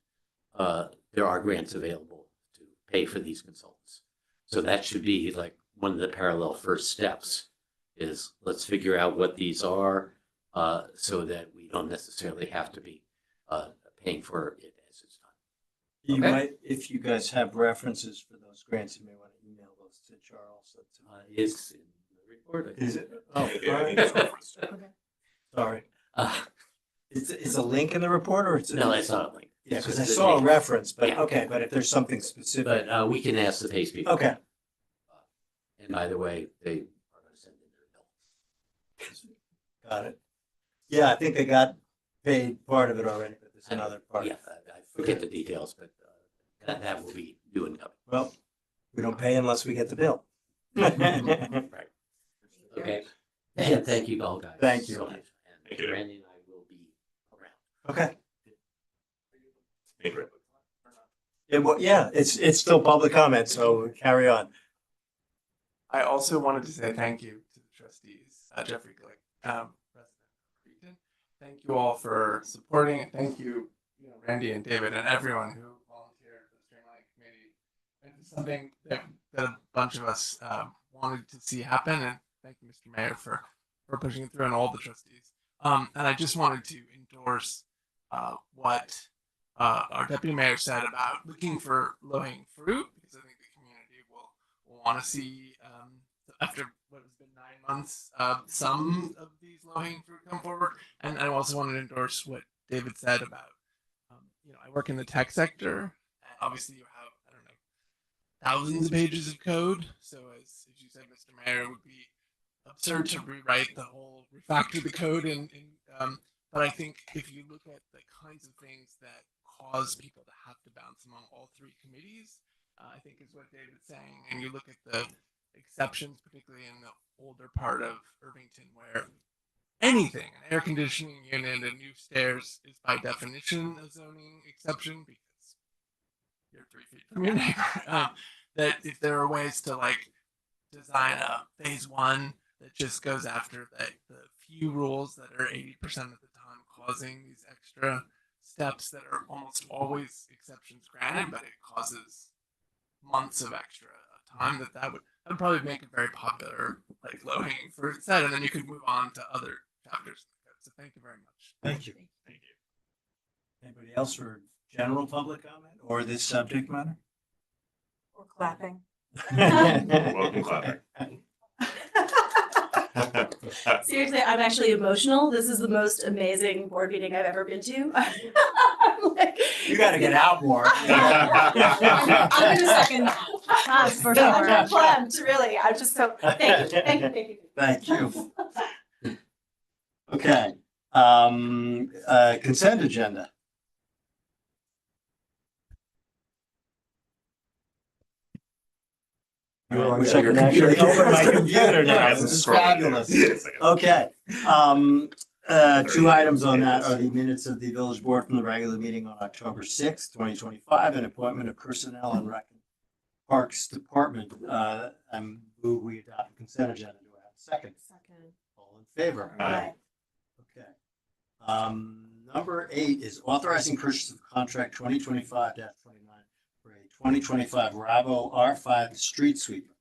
there are grants available to pay for these consultants. So that should be like one of the parallel first steps is let's figure out what these are so that we don't necessarily have to be paying for it as it's done.
You
Okay.
might, if you guys have references for those grants, you may want to email those to Charles.
It's in the report. I
Is
think.
it? Oh, all right. Sorry. Is a link in the report or it's?
No, that's not a link.
Yeah,
It's
because I
just a
saw a
name.
reference, but
Yeah.
okay, but if there's something specific.
But we can ask the PACE people.
Okay.
And by the way, they are going to send in their bill.
Got it. Yeah, I think they got paid part of it already, but there's another part.
Yeah, I forget the details, but that will be due and coming.
Well, we don't pay unless we get the bill.
Right. Okay. And thank you all guys.
Thank you.
so much.
Thank you.
And Randy and I will be around.
Okay.
Thank you.
Yeah, it's still public comment, so carry on.
I also wanted to say thank you to the trustees, Jeffrey Glick, President Creighton. Thank you all for supporting it. Thank you, Randy and David and everyone who volunteered for the Streamline Committee. It's something that a bunch of us wanted to see happen, and thank you, Mr. Mayor, for pushing it through, and all the trustees. And I just wanted to endorse what our deputy mayor said about looking for low-hanging fruit, because I think the community will want to see after what has been 9 months, some of these low-hanging fruit come forward. And I also want to endorse what David said about, I work in the tech sector, and obviously you have, I don't know, thousands of pages of code. So as you said, Mr. Mayor, it would be absurd to rewrite the whole, refactor the code in But I think if you look at the kinds of things that cause people to have to bounce among all three committees, I think is what David's saying. And you look at the exceptions, particularly in the older part of Irvington, where anything, an air conditioning unit, a new stairs is by definition a zoning exception because you're 3 feet from your neighbor. That if there are ways to like design a phase one that just goes after the few rules that are 80% of the time causing these extra steps that are almost always exceptions granted, but it causes months of extra time that would probably make it very popular, like low hanging fruit set, and then you could move on to other chapters. So thank you very much.
Thank you.
Thank you.
Anybody else for general public comment or this subject matter?
Or clapping.
Welcome, clapper.
Seriously, I'm actually emotional. This is the most amazing board meeting I've ever been to. I'm like,
You got to get out more.
I'm gonna second that.
That's for
I'm
sure.
plummed, really. I'm just so thank you, thank you, thank you.
Thank you. Okay, consent agenda. Wish I could actually open my computer now. This is fabulous. Okay, two items on that are the minutes of the village board from the regular meeting on October 6th, 2025, and appointment of personnel and rec parks department. I'm move we adopt the consent agenda. Do I have a second?
Second.
All in favor?
Aye.
Okay. Number 8 is authorizing purchase of contract 2025-29 for a 2025 Bravo R5 street sweeper.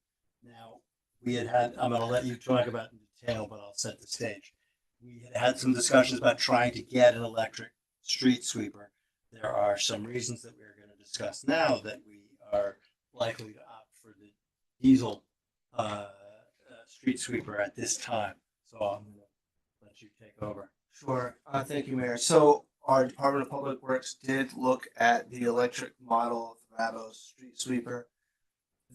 Now, we had, I'm going to let you talk about it in detail, but I'll set the stage. We had some discussions about trying to get an electric street sweeper. There are some reasons that we're going to discuss now that we are likely to opt for the diesel street sweeper at this time. So I'm going to let you take over.
Sure. Thank you, Mayor. So our Department of Public Works did look at the electric model of Bravo's street sweeper.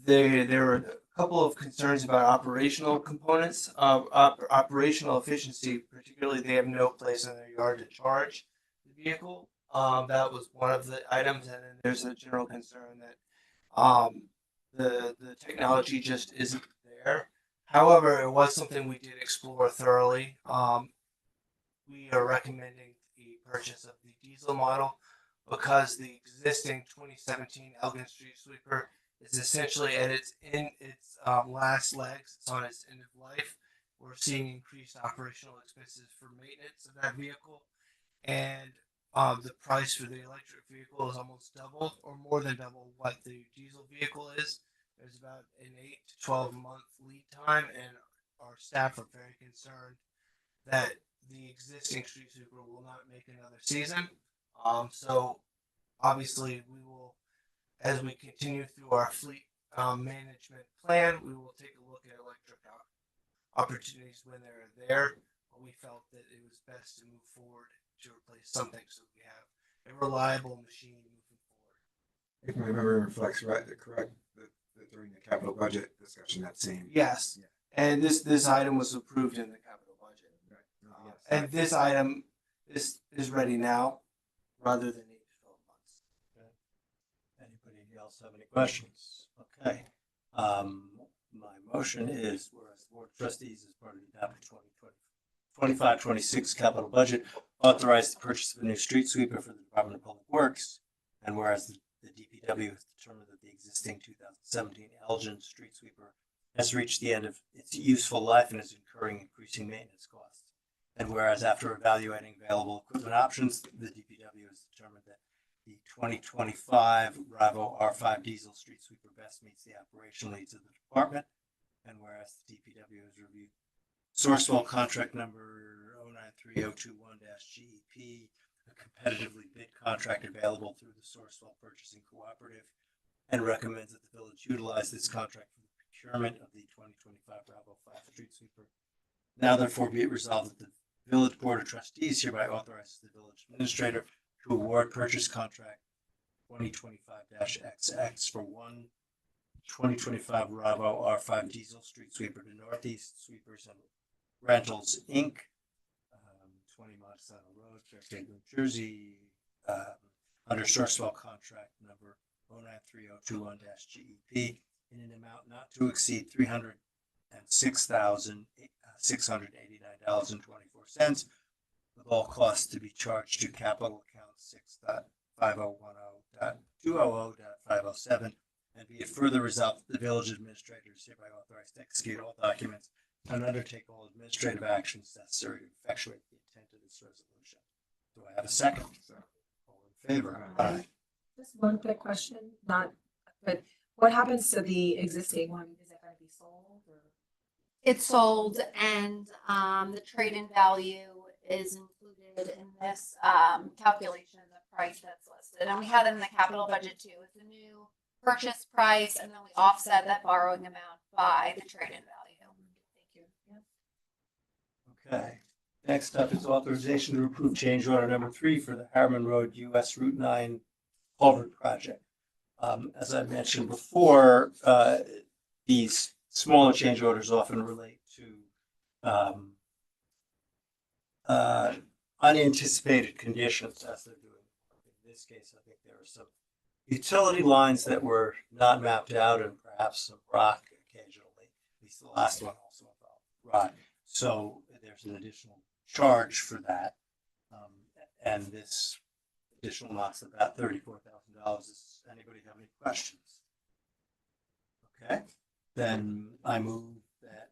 There were a couple of concerns about operational components of operational efficiency. Particularly, they have no place in their yard to charge the vehicle. That was one of the items, and then there's a general concern that the technology just isn't there. However, it was something we did explore thoroughly. We are recommending the purchase of the diesel model because the existing 2017 Elgin Street Sweeper is essentially at its last legs. It's on its end of life. We're seeing increased operational expenses for maintenance of that vehicle, and the price for the electric vehicle is almost double or more than double what the diesel vehicle is. There's about an 8 to 12 month lead time, and our staff are very concerned that the existing street sweeper will not make another season. So obviously we will, as we continue through our fleet management plan, we will take a look at electric opportunities when they're there. But we felt that it was best to move forward to replace something so we have a reliable machine moving forward.
If my memory reflects correct, that during the capital budget discussion, that same.
Yes, and this item was approved in the capital budget.
Right.
And this item is ready now, rather than 8 to 12 months.
Anybody else have any questions? Okay. My motion is, whereas the Board of Trustees, as part of the adopted 2025-26 capital budget, authorize the purchase of a new street sweeper for the Department of Public Works, and whereas the DPW has determined that the existing 2017 Elgin street sweeper has reached the end of its useful life and is incurring increasing maintenance costs. And whereas after evaluating available equipment options, the DPW has determined that the 2025 Bravo R5 diesel street sweeper best meets the operational needs of the department. And whereas the DPW has reviewed Sourcewell contract number 093021-GEP, a competitively bid contract available through the Sourcewell Purchasing Cooperative, and recommends that the village utilize this contract for the procurement of the 2025 Bravo 5 street sweeper. Now therefore be it resolved that the Village Board of Trustees hereby authorizes the village administrator to award purchase contract 2025-XX for one 2025 Bravo R5 diesel street sweeper to Northeast Sweepers and Rentals, Inc., 20 Monticello Road, Fairfield, New Jersey, under Sourcewell contract number 093021-GEP in an amount not to exceed $306,689.24, with all costs to be charged to capital account 6.5010.200.507. And be it further resolved that the village administrator is hereby authorized to execute all documents and undertake all administrative actions necessary to effectuate the intent of this resolution. Do I have a second? All in favor? Aye.
Just one quick question, but what happens to the existing one? Is it going to be sold or?
It's sold and the trade-in value is included in this calculation of the price that's listed. And we had it in the capital budget too. It's a new purchase price and then we offset that borrowing amount by the trade-in value.
Thank you. Yeah.
Okay. Next up is authorization to approve change order number 3 for the Harriman Road US Route 9 culvert project. As I mentioned before, these smaller change orders often relate to unanticipated conditions as they're doing. In this case, I think there are some utility lines that were not mapped out and perhaps some rock occasionally. At least the last one also involved rock. So there's an additional charge for that. And this additional amount's about $34,000. Does anybody have any questions? Okay, then I move that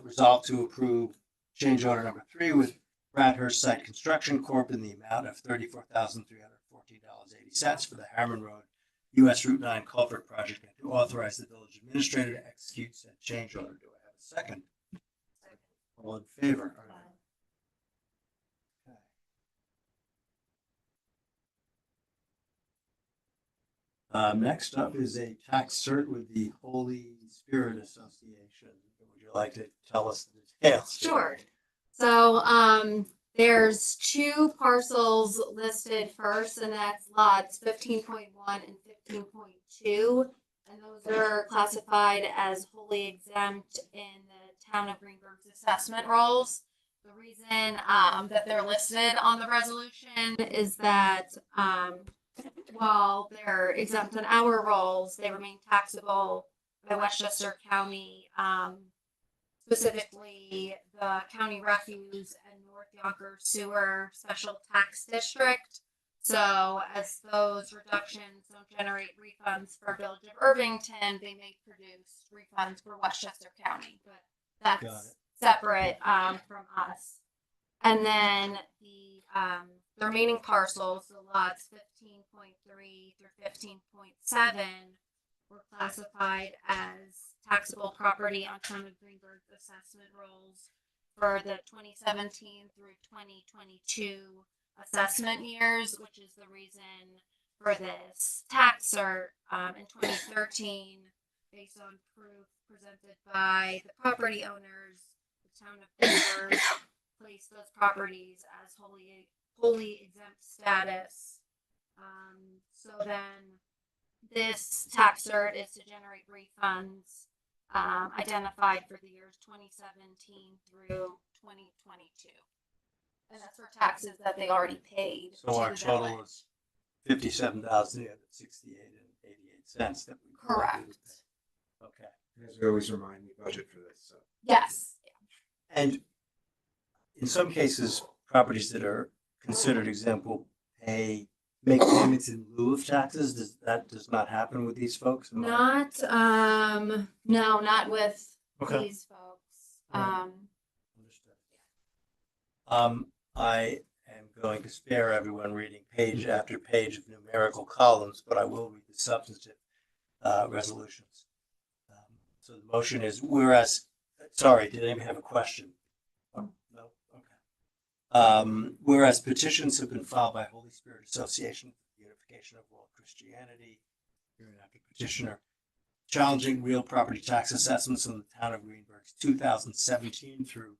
resolve to approve change order number 3 with Bradhurst Site Construction Corp. in the amount of $34,314.80 for the Harriman Road US Route 9 culvert project and to authorize the village administrator to execute said change order. Do I have a second? All in favor? Next up is a tax cert with the Holy Spirit Association. Would you like to tell us the details?
Sure. So there's 2 parcels listed first, and that's lots 15.1 and 15.2. And those are classified as wholly exempt in the town of Greenberg's assessment rolls. The reason that they're listed on the resolution is that while they're exempt on our rolls, they remain taxable by Westchester County, specifically the County Refuse and North Yonkers Sewer Special Tax District. So as those reductions don't generate refunds for Village of Irvington, they may produce refunds for Westchester County, but that's separate from us. And then the remaining parcels, the lots 15.3 through 15.7, were classified as taxable property on town of Greenberg's assessment rolls for the 2017 through 2022 assessment years, which is the reason for this tax cert. In 2013, based on proof presented by the property owners, the town of Greenberg placed those properties as wholly exempt status. So then this tax cert is to generate refunds identified for the years 2017 through 2022. And that's for taxes that they already paid.
So our total is $57,868.88 that we
Correct.
Okay.
As we always remind, we budget for this. So.
Yes.
And in some cases, properties that are considered exempt will make payments in lieu of taxes. Does not happen with these folks?
Not not with these folks.
Understood. I am going to spare everyone reading page after page of numerical columns, but I will read the substantive resolutions. So the motion is did anybody have a question? No? Okay. Whereas petitions have been filed by Holy Spirit Association for the Unification of World Christianity, hereinafter petitioner, challenging real property tax assessments in the town of Greenberg's 2017 through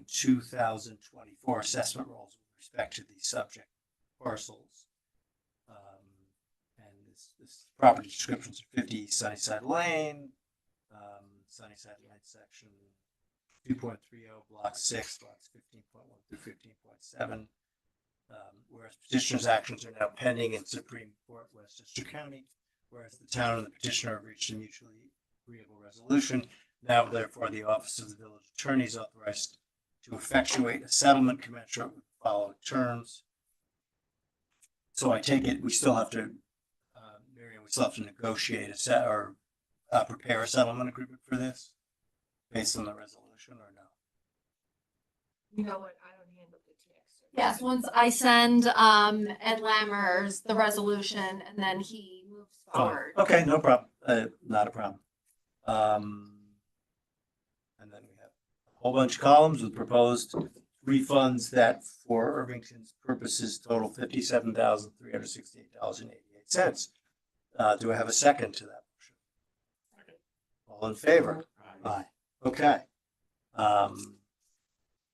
2024 assessment rolls with respect to the subject parcels. And this property descriptions are 50 Sunnyside Lane, Sunnyside Lane section 2.30, Block 6, Blocks 15.1 through 15.7. Whereas petitioner's actions are now pending in Supreme Court, Westchester County, whereas the town and the petitioner have reached a mutually agreeable resolution. Now, therefore, the office of the village attorney is authorized to effectuate a settlement commensurate with the following terms. So I take it we still have to, Miriam, we still have to negotiate prepare a settlement agreement for this based on the resolution or no?
You know what, I don't handle the text.
Yes, once I send Ed Lammers the resolution and then he moves
Fine.
forward.
Okay, no problem. Not a problem. And then we have a whole bunch of columns with proposed refunds that for Irvington's purposes total $57,368.88. Do I have a second to that motion? All in favor? Aye. Okay.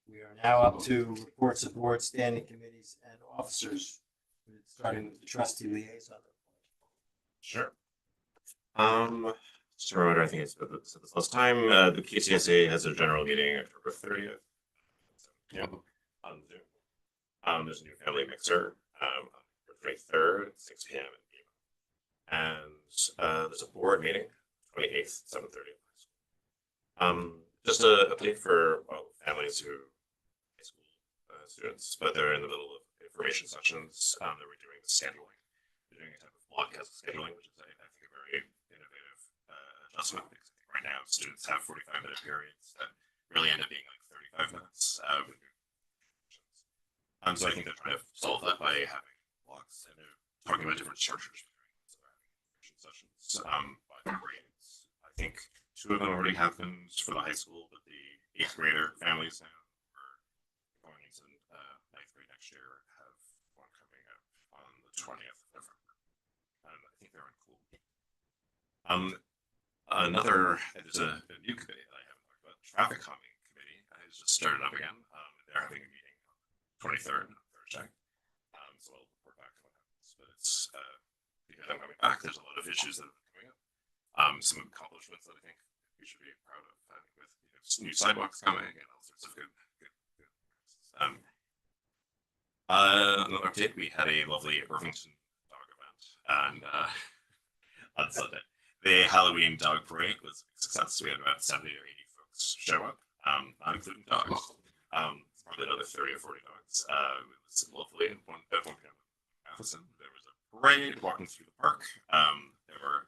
We are now up to reports of board, standing committees, and officers, starting with the trustee liaison.
Sure. Just a reminder, I think I said this last time, the QCSA has a general meeting October 30th. Yeah, on Zoom. There's a new family mixer, October 23rd, 6 p.m. And there's a board meeting, 28th, 7:30. Just a update for families who high school students, but they're in the middle of information sessions. That we're doing the scheduling. We're doing a type of blockcast scheduling, which is I think a very innovative adjustment. Because I think right now students have 45-minute periods that really end up being like 35 minutes. So I think they're trying to solve that by having blocks and talking about different structures. So information sessions by grades. I think 2 of them already happened for the high school, but the 8th grader families now are going into 9th grade next year have one coming up on the 20th of November. And I think they're cool. There's a new committee that I haven't talked about, traffic calming committee. It's just started up again. They're having a meeting on the 23rd on Thursday. So I'll report back on what happens. But it's because I'm coming back, there's a lot of issues that have been coming up. Some accomplishments that I think we should be proud of, with new sidewalks coming and all sorts of good. Another update: we had a lovely Irvington dog event, and on Sunday, the Halloween dog parade was a success. We had about 70 or 80 folks show up, not including dogs. Probably another 30 or 40 dogs. It was lovely. At 1 p.m. There was a parade walking through the park. There were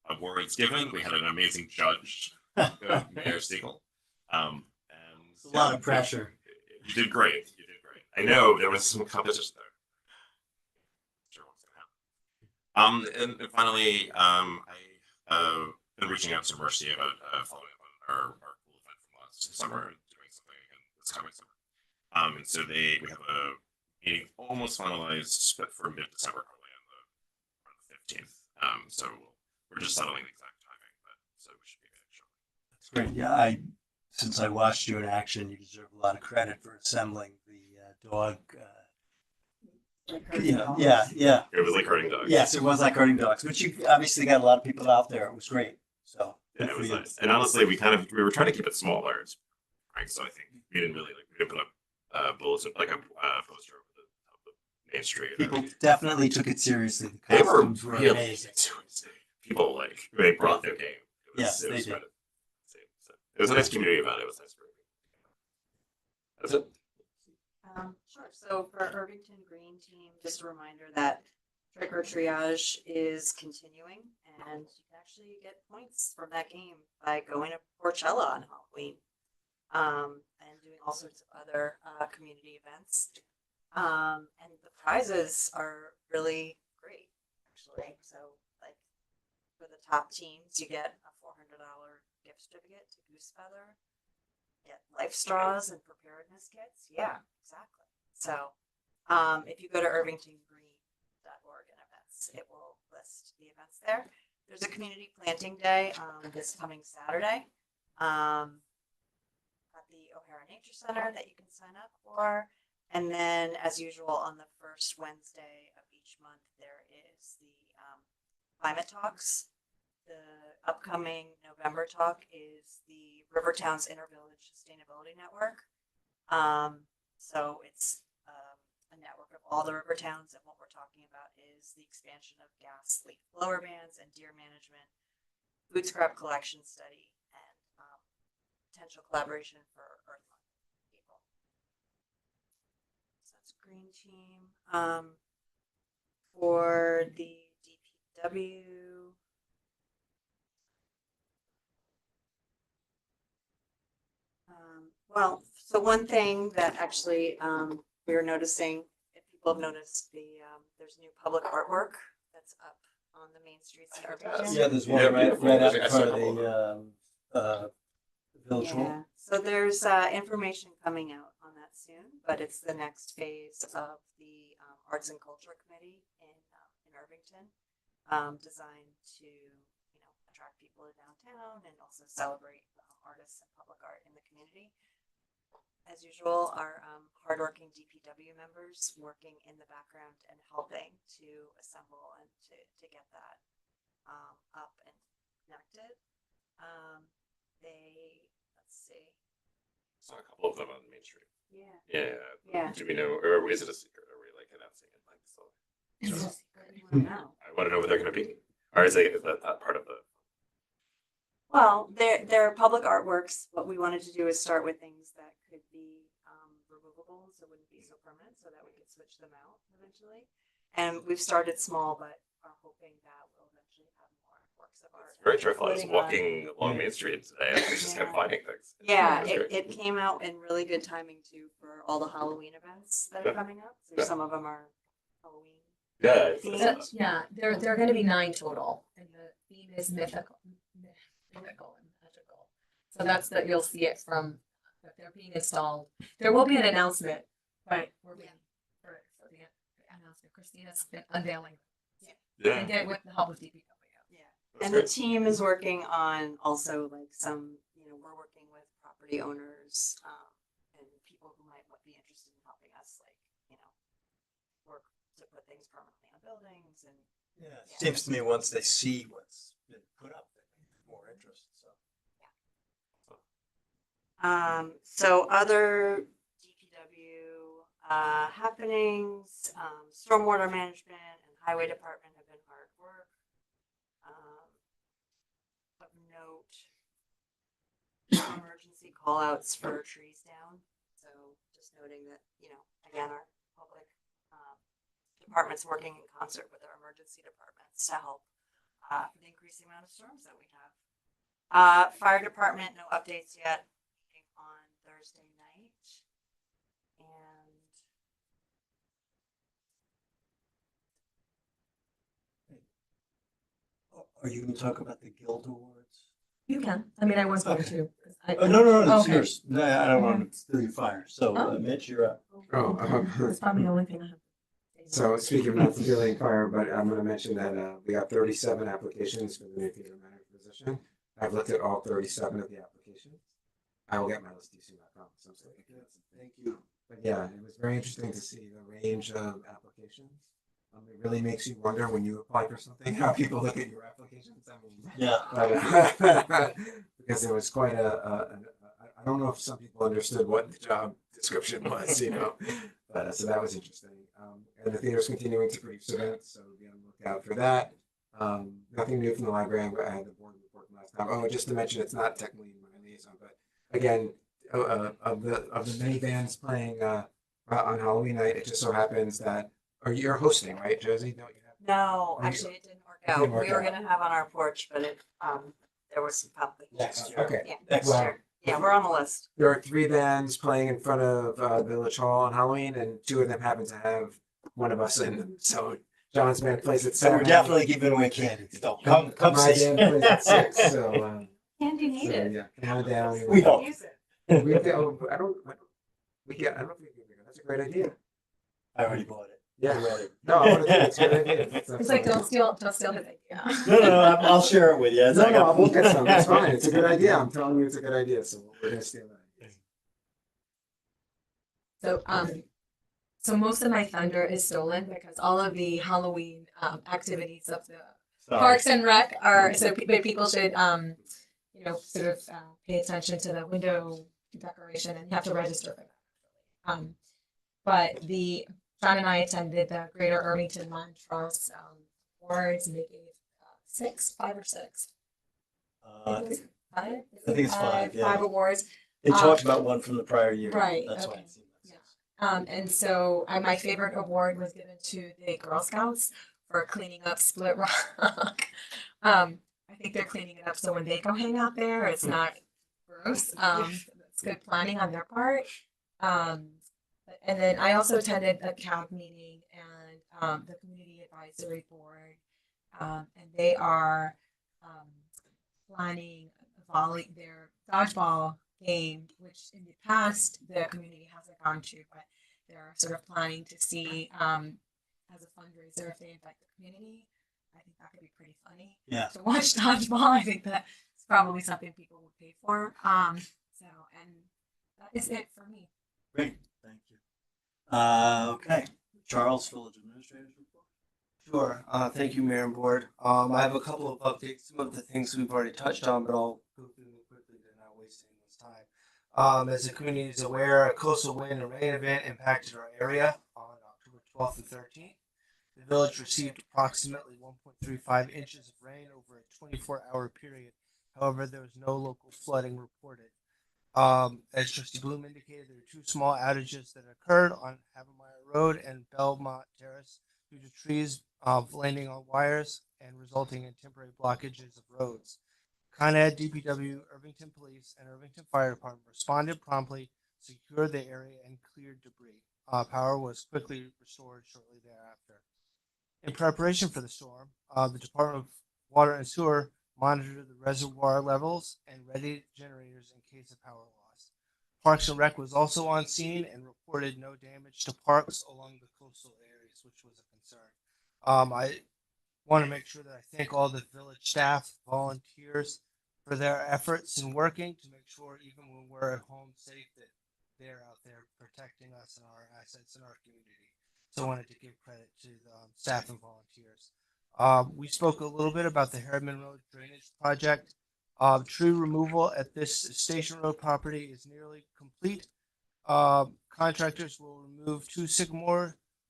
awards given. We had an amazing judge, Mayor Siegel. And
a lot of pressure.
You did great. You did great. I know there was some competition there. Sure, what's gonna happen. And finally, I've been reaching out to Mercy about following up on our cool event from last summer and doing something again this coming summer. And so we have a meeting almost finalized, but for mid-December, probably on the 15th. So we're just settling the exact timing, but so we should be good shortly.
That's great. Yeah, since I watched you in action, you deserve a lot of credit for assembling the dog. Yeah.
It was like herding dogs.
Yes, it was like herding dogs, but you obviously got a lot of people out there. It was great. So
yeah, it was nice. And honestly, we were trying to keep it smaller, right? So I think we didn't put up bulletin like a poster over the main street.
People definitely took it seriously. The
They were
costumes were
really
amazing.
People they brought their game.
Yes, they did.
It was a nice community event. It was nice for me. That's it.
Sure. So for Irvington Green Team, just a reminder that Trick or Triage is continuing, and you can actually get points from that game by going to Porchella on Halloween, and doing all sorts of other community events. And the prizes are really great, actually. So, like for the top teams, you get a $400 gift certificate to Goose Feather. Get life straws and preparedness kits. Yeah, exactly. So if you go to irvingtongreen.org and events, it will list the events there. There's a community planting day this coming Saturday at the O'Hara Nature Center that you can sign up for. And then, as usual, on the first Wednesday of each month, there is the climate talks the upcoming November talk is the River Towns Intervillage Sustainability Network. So it's a network of all the river towns, and what we're talking about is the expansion of gas leak blower bans and deer management, food scrap collection study, and potential collaboration for Earth Month people. So that's Green Team. For the DPW, well, so one thing that actually we were noticing, if people have noticed, there's new public artwork that's up on the main streets in Irvington.
Yeah, there's one
Yeah,
right
beautiful.
out
I
in
saw
front
a
of
couple
the village hall.
Yeah, so there's information coming out on that soon, but it's the next phase of the Arts and Culture Committee in Irvington, designed to attract people to downtown and also celebrate artists and public art in the community. As usual, our hardworking DPW members working in the background and helping to assemble and to get that up and connected. Let's see.
Saw a couple of them on Main Street.
Yeah.
Yeah.
Yeah.
Do we know, or is it a secret? Are we like announcing it like so?
It's a secret. You wanna know.
I want to know what they're going to be. Or is that part of the?
Well, they're public artworks. What we wanted to do is start with things that could be removable, so it wouldn't be so permanent, so that we could switch them out eventually. And we've started small, but are hoping that we'll eventually have more works of art.
It's very joyful. I was
Including on-
walking along Main Street today and I just kept finding things.
Yeah,
It was great.
it came out in really good timing too for all the Halloween events that are
Yeah.
coming up. So
Yeah.
some of them are Halloween.
Yeah. It's,
themed.
Yeah, there are going to be 9 total, and the theme is mythical and magical. So that's that you'll see it from that they're being installed. There will be an announcement, but we're waiting for the announcement. Christina's been unveiling
yeah.
again with the help of DPW.
Yeah.
That's
And the
great.
team is working on also like some, we're working with property owners and people who might be interested in helping us, like, work to put things permanently on buildings and.
Yeah, it seems to me once they see what's been put up, they may have more interest, so.
So other DPW happenings, stormwater management and highway department have been hard work. Of note, emergency call outs for trees down. So just noting that, again, our public departments working in concert with our emergency departments to help the increasing amount of storms that we have. Fire department, no updates yet. On Thursday night, and
Are you going to talk about the Guild Awards?
You can. I mean, I was going to.
Oh, no, it's
Okay.
yours. No, I don't want to steal your fire. So,
Oh.
Mitch, you're up.
That's probably the only thing I have.
So speaking of not stealing fire, but I'm gonna mention that we got 37 applications for the new theater manager position. I've looked at all 37 of the applications. I will get my list to you soon, I promise. I'm sorry.
Thank you.
But yeah, it was very interesting to see the range of applications. It really makes you wonder when you apply for something, how people look at your applications. I mean,
Yeah.
because it was quite I don't know if some people understood what the job description was, but so that was interesting. And the theater's continuing to produce events, so be on the lookout for that. Nothing new from the library. I had the board report from last time. Oh, just to mention, it's not technically my liaison, but again, of the many bands playing on Halloween night, it just so happens that you're hosting, right, Josie? No, you have.
no, actually, it didn't work out.
didn't work
We were
out.
gonna have on our porch, but there was some complications.
Next year.
Okay.
Yeah,
Next
Well,
year.
yeah, we're on the list.
There are 3 bands playing in front of Village Hall on Halloween, and 2 of them happen to have one of us in them. So John's band plays at
So
7.
we're definitely giving away candy. So come
My
see.
band plays at 6. So,
Candy
so
needed.
yeah, come on down.
We hope.
Use it.
We have to, I don't know if we can. That's a great idea.
I already bought it.
Yeah.
You're ready.
No, I want to do it. It's a good idea.
It's like don't steal his idea.
No, I'll share it with you. As I
No,
go.
we'll get some. It's fine. It's a good idea. I'm telling you, it's a good idea. So we're gonna steal that.
So most of my thunder is stolen because all of the Halloween activities of the
Sorry.
Parks and Rec are, so people should, you know, sort of pay attention to the window decoration, and you have to register for that. But John and I attended the Greater Irvington Montrose Awards, and they gave 5 or 6.
I
Five?
think it's 5, yeah.
5 awards.
They talked about one from the prior year.
Right,
That's why
okay.
it seemed like
Yeah. And so my favorite award was given to the Girl Scouts for cleaning up Split Rock. I think they're cleaning it up so when they go hang out there, it's not gross. It's good planning on their part. And then I also attended a CAB meeting and the Community Advisory Board, and they are planning their dodgeball game, which in the past the community hasn't gone to, but they're sort of planning to see as a fundraiser if they invite the community. I think that could be pretty funny.
Yeah.
To watch dodgeball, I think that's probably something people would pay for. So, and that is it for me.
Great, thank you. Okay, Charles, Village Administrator's report.
Sure. Thank you, Mayor and Board. I have a couple of updates. Some of the things we've already touched on, but I'll go through them quickly to not waste anyone's time. As the community is aware, a coastal wind and rain event impacted our area on October 12th and 13th. The village received approximately 1.35 inches of rain over a 24-hour period. However, there was no local flooding reported. As Trustee Bloom indicated, there were 2 small outages that occurred on Havemeyer Road and Belmont Terrace due to trees landing on wires and resulting in temporary blockages of roads. Con Ed, DPW, Irvington Police, and Irvington Fire Department responded promptly, secured the area, and cleared debris. Power was quickly restored shortly thereafter. In preparation for the storm, the Department of Water and Sewer monitored the reservoir levels and readied generators in case of power loss. Parks and Rec was also on scene and reported no damage to parks along the coastal areas, which was a concern. I want to make sure that I thank all the village staff, volunteers for their efforts in working to make sure even when we're at home safe that they're out there protecting us and our assets in our community. So I wanted to give credit to the staff and volunteers. We spoke a little bit about the Harriman Road drainage project. Tree removal at this Station Road property is nearly complete. Contractors will remove 2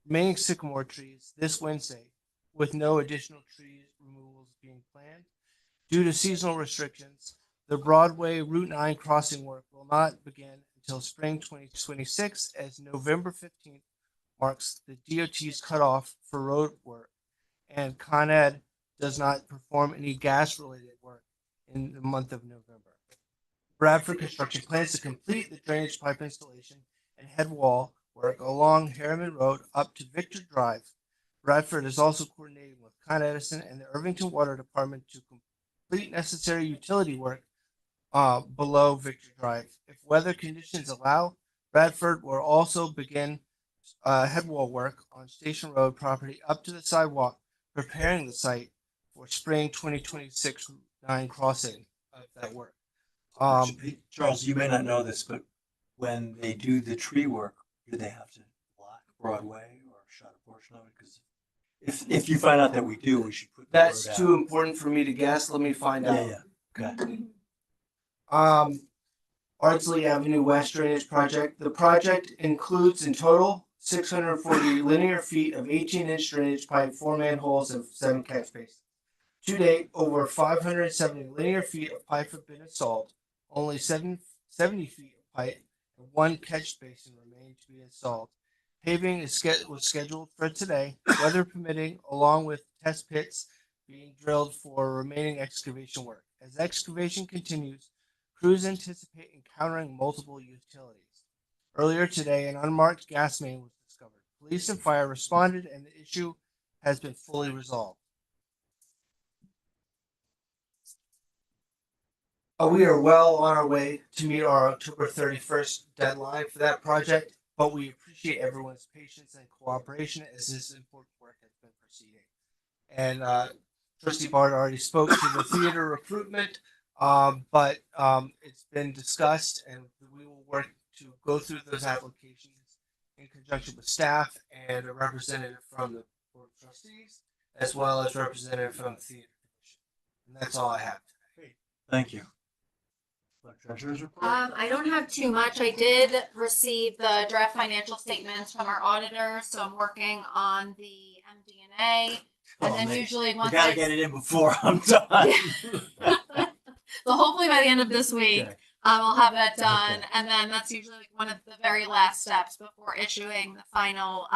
remaining sycamore trees this Wednesday, with no additional tree removals being planned. Due to seasonal restrictions, the Broadway Route 9 crossing work will not begin until spring 2026, as November 15th marks the DOT's cutoff for road work, and Con Ed does not perform any gas-related work in the month of November. Bradford Construction plans to complete the drainage pipe installation and head wall work along Harriman Road up to Victor Drive. Bradford is also coordinating with Con Edison and the Irvington Water Department to complete necessary utility work below Victor Drive. If weather conditions allow, Bradford will also begin headwall work on Station Road property up to the sidewalk, preparing the site for spring 2026 9 crossing of that work.
Charles, you may not know this, but when they do the tree work, do they have to block Broadway or shut a portion of it? Because if you find out that we do, we should put the
That's
word
too
out.
important for me to guess. Let me find out.
Yeah. Okay.
Ardsley Avenue West Drainage Project. The project includes in total 640 linear feet of 18-inch drainage pipe, 4 manholes, and 7 catch basins. To date, over 570 linear feet of pipe have been installed. Only 70 feet of pipe and 1 catch basin remain to be installed. Paving was scheduled for today, weather permitting, along with test pits being drilled for remaining excavation work. As excavation continues, crews anticipate encountering multiple utilities. Earlier today, an unmarked gas main was discovered. Police and fire responded, and the issue has been fully resolved. We are well on our way to meet our October 31st deadline for that project, but we appreciate everyone's patience and cooperation as this important work has been proceeding. And Trustee Bard already spoke to the theater recruitment, but it's been discussed, and we will work to go through those applications in conjunction with staff and a representative from the Board of Trustees, as well as representative from the theater division. And that's all I have today.
Thank you. Treasurer's report?
I don't have too much. I did receive the draft financial statements from our auditor, so I'm working on the MD&A. And then
man.
usually
We
once
gotta
I,
get it in before I'm done.
so hopefully by the end of this week,
Okay.
I'll have that done.
Okay.
And then that's usually like one of the very last steps before issuing the final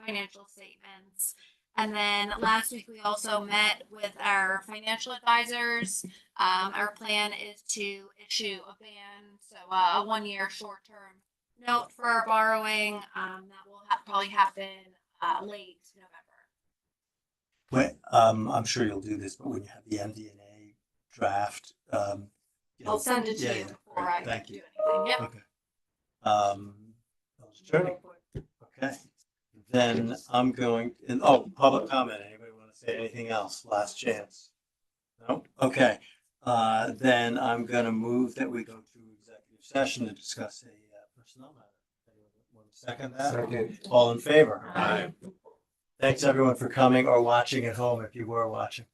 financial statements. And then last week we also met with our financial advisors. Our plan is to issue a ban, so a 1-year short-term note for our borrowing. That will probably happen late November.
I'm sure you'll do this, but when you have the MD&A draft,
I'll send it to
yeah,
you
yeah,
before
great.
I
Thank
do
you.
anything. Yep.
Okay. Village Attorney. Okay. Then I'm going, public comment. Anybody want to say anything else? Last chance. No? Okay. Then I'm gonna move that we go to executive session to discuss a personnel matter. Anyone want to second that?
Second.
All in favor?
Aye.
Thanks everyone for coming or watching at home if you were watching.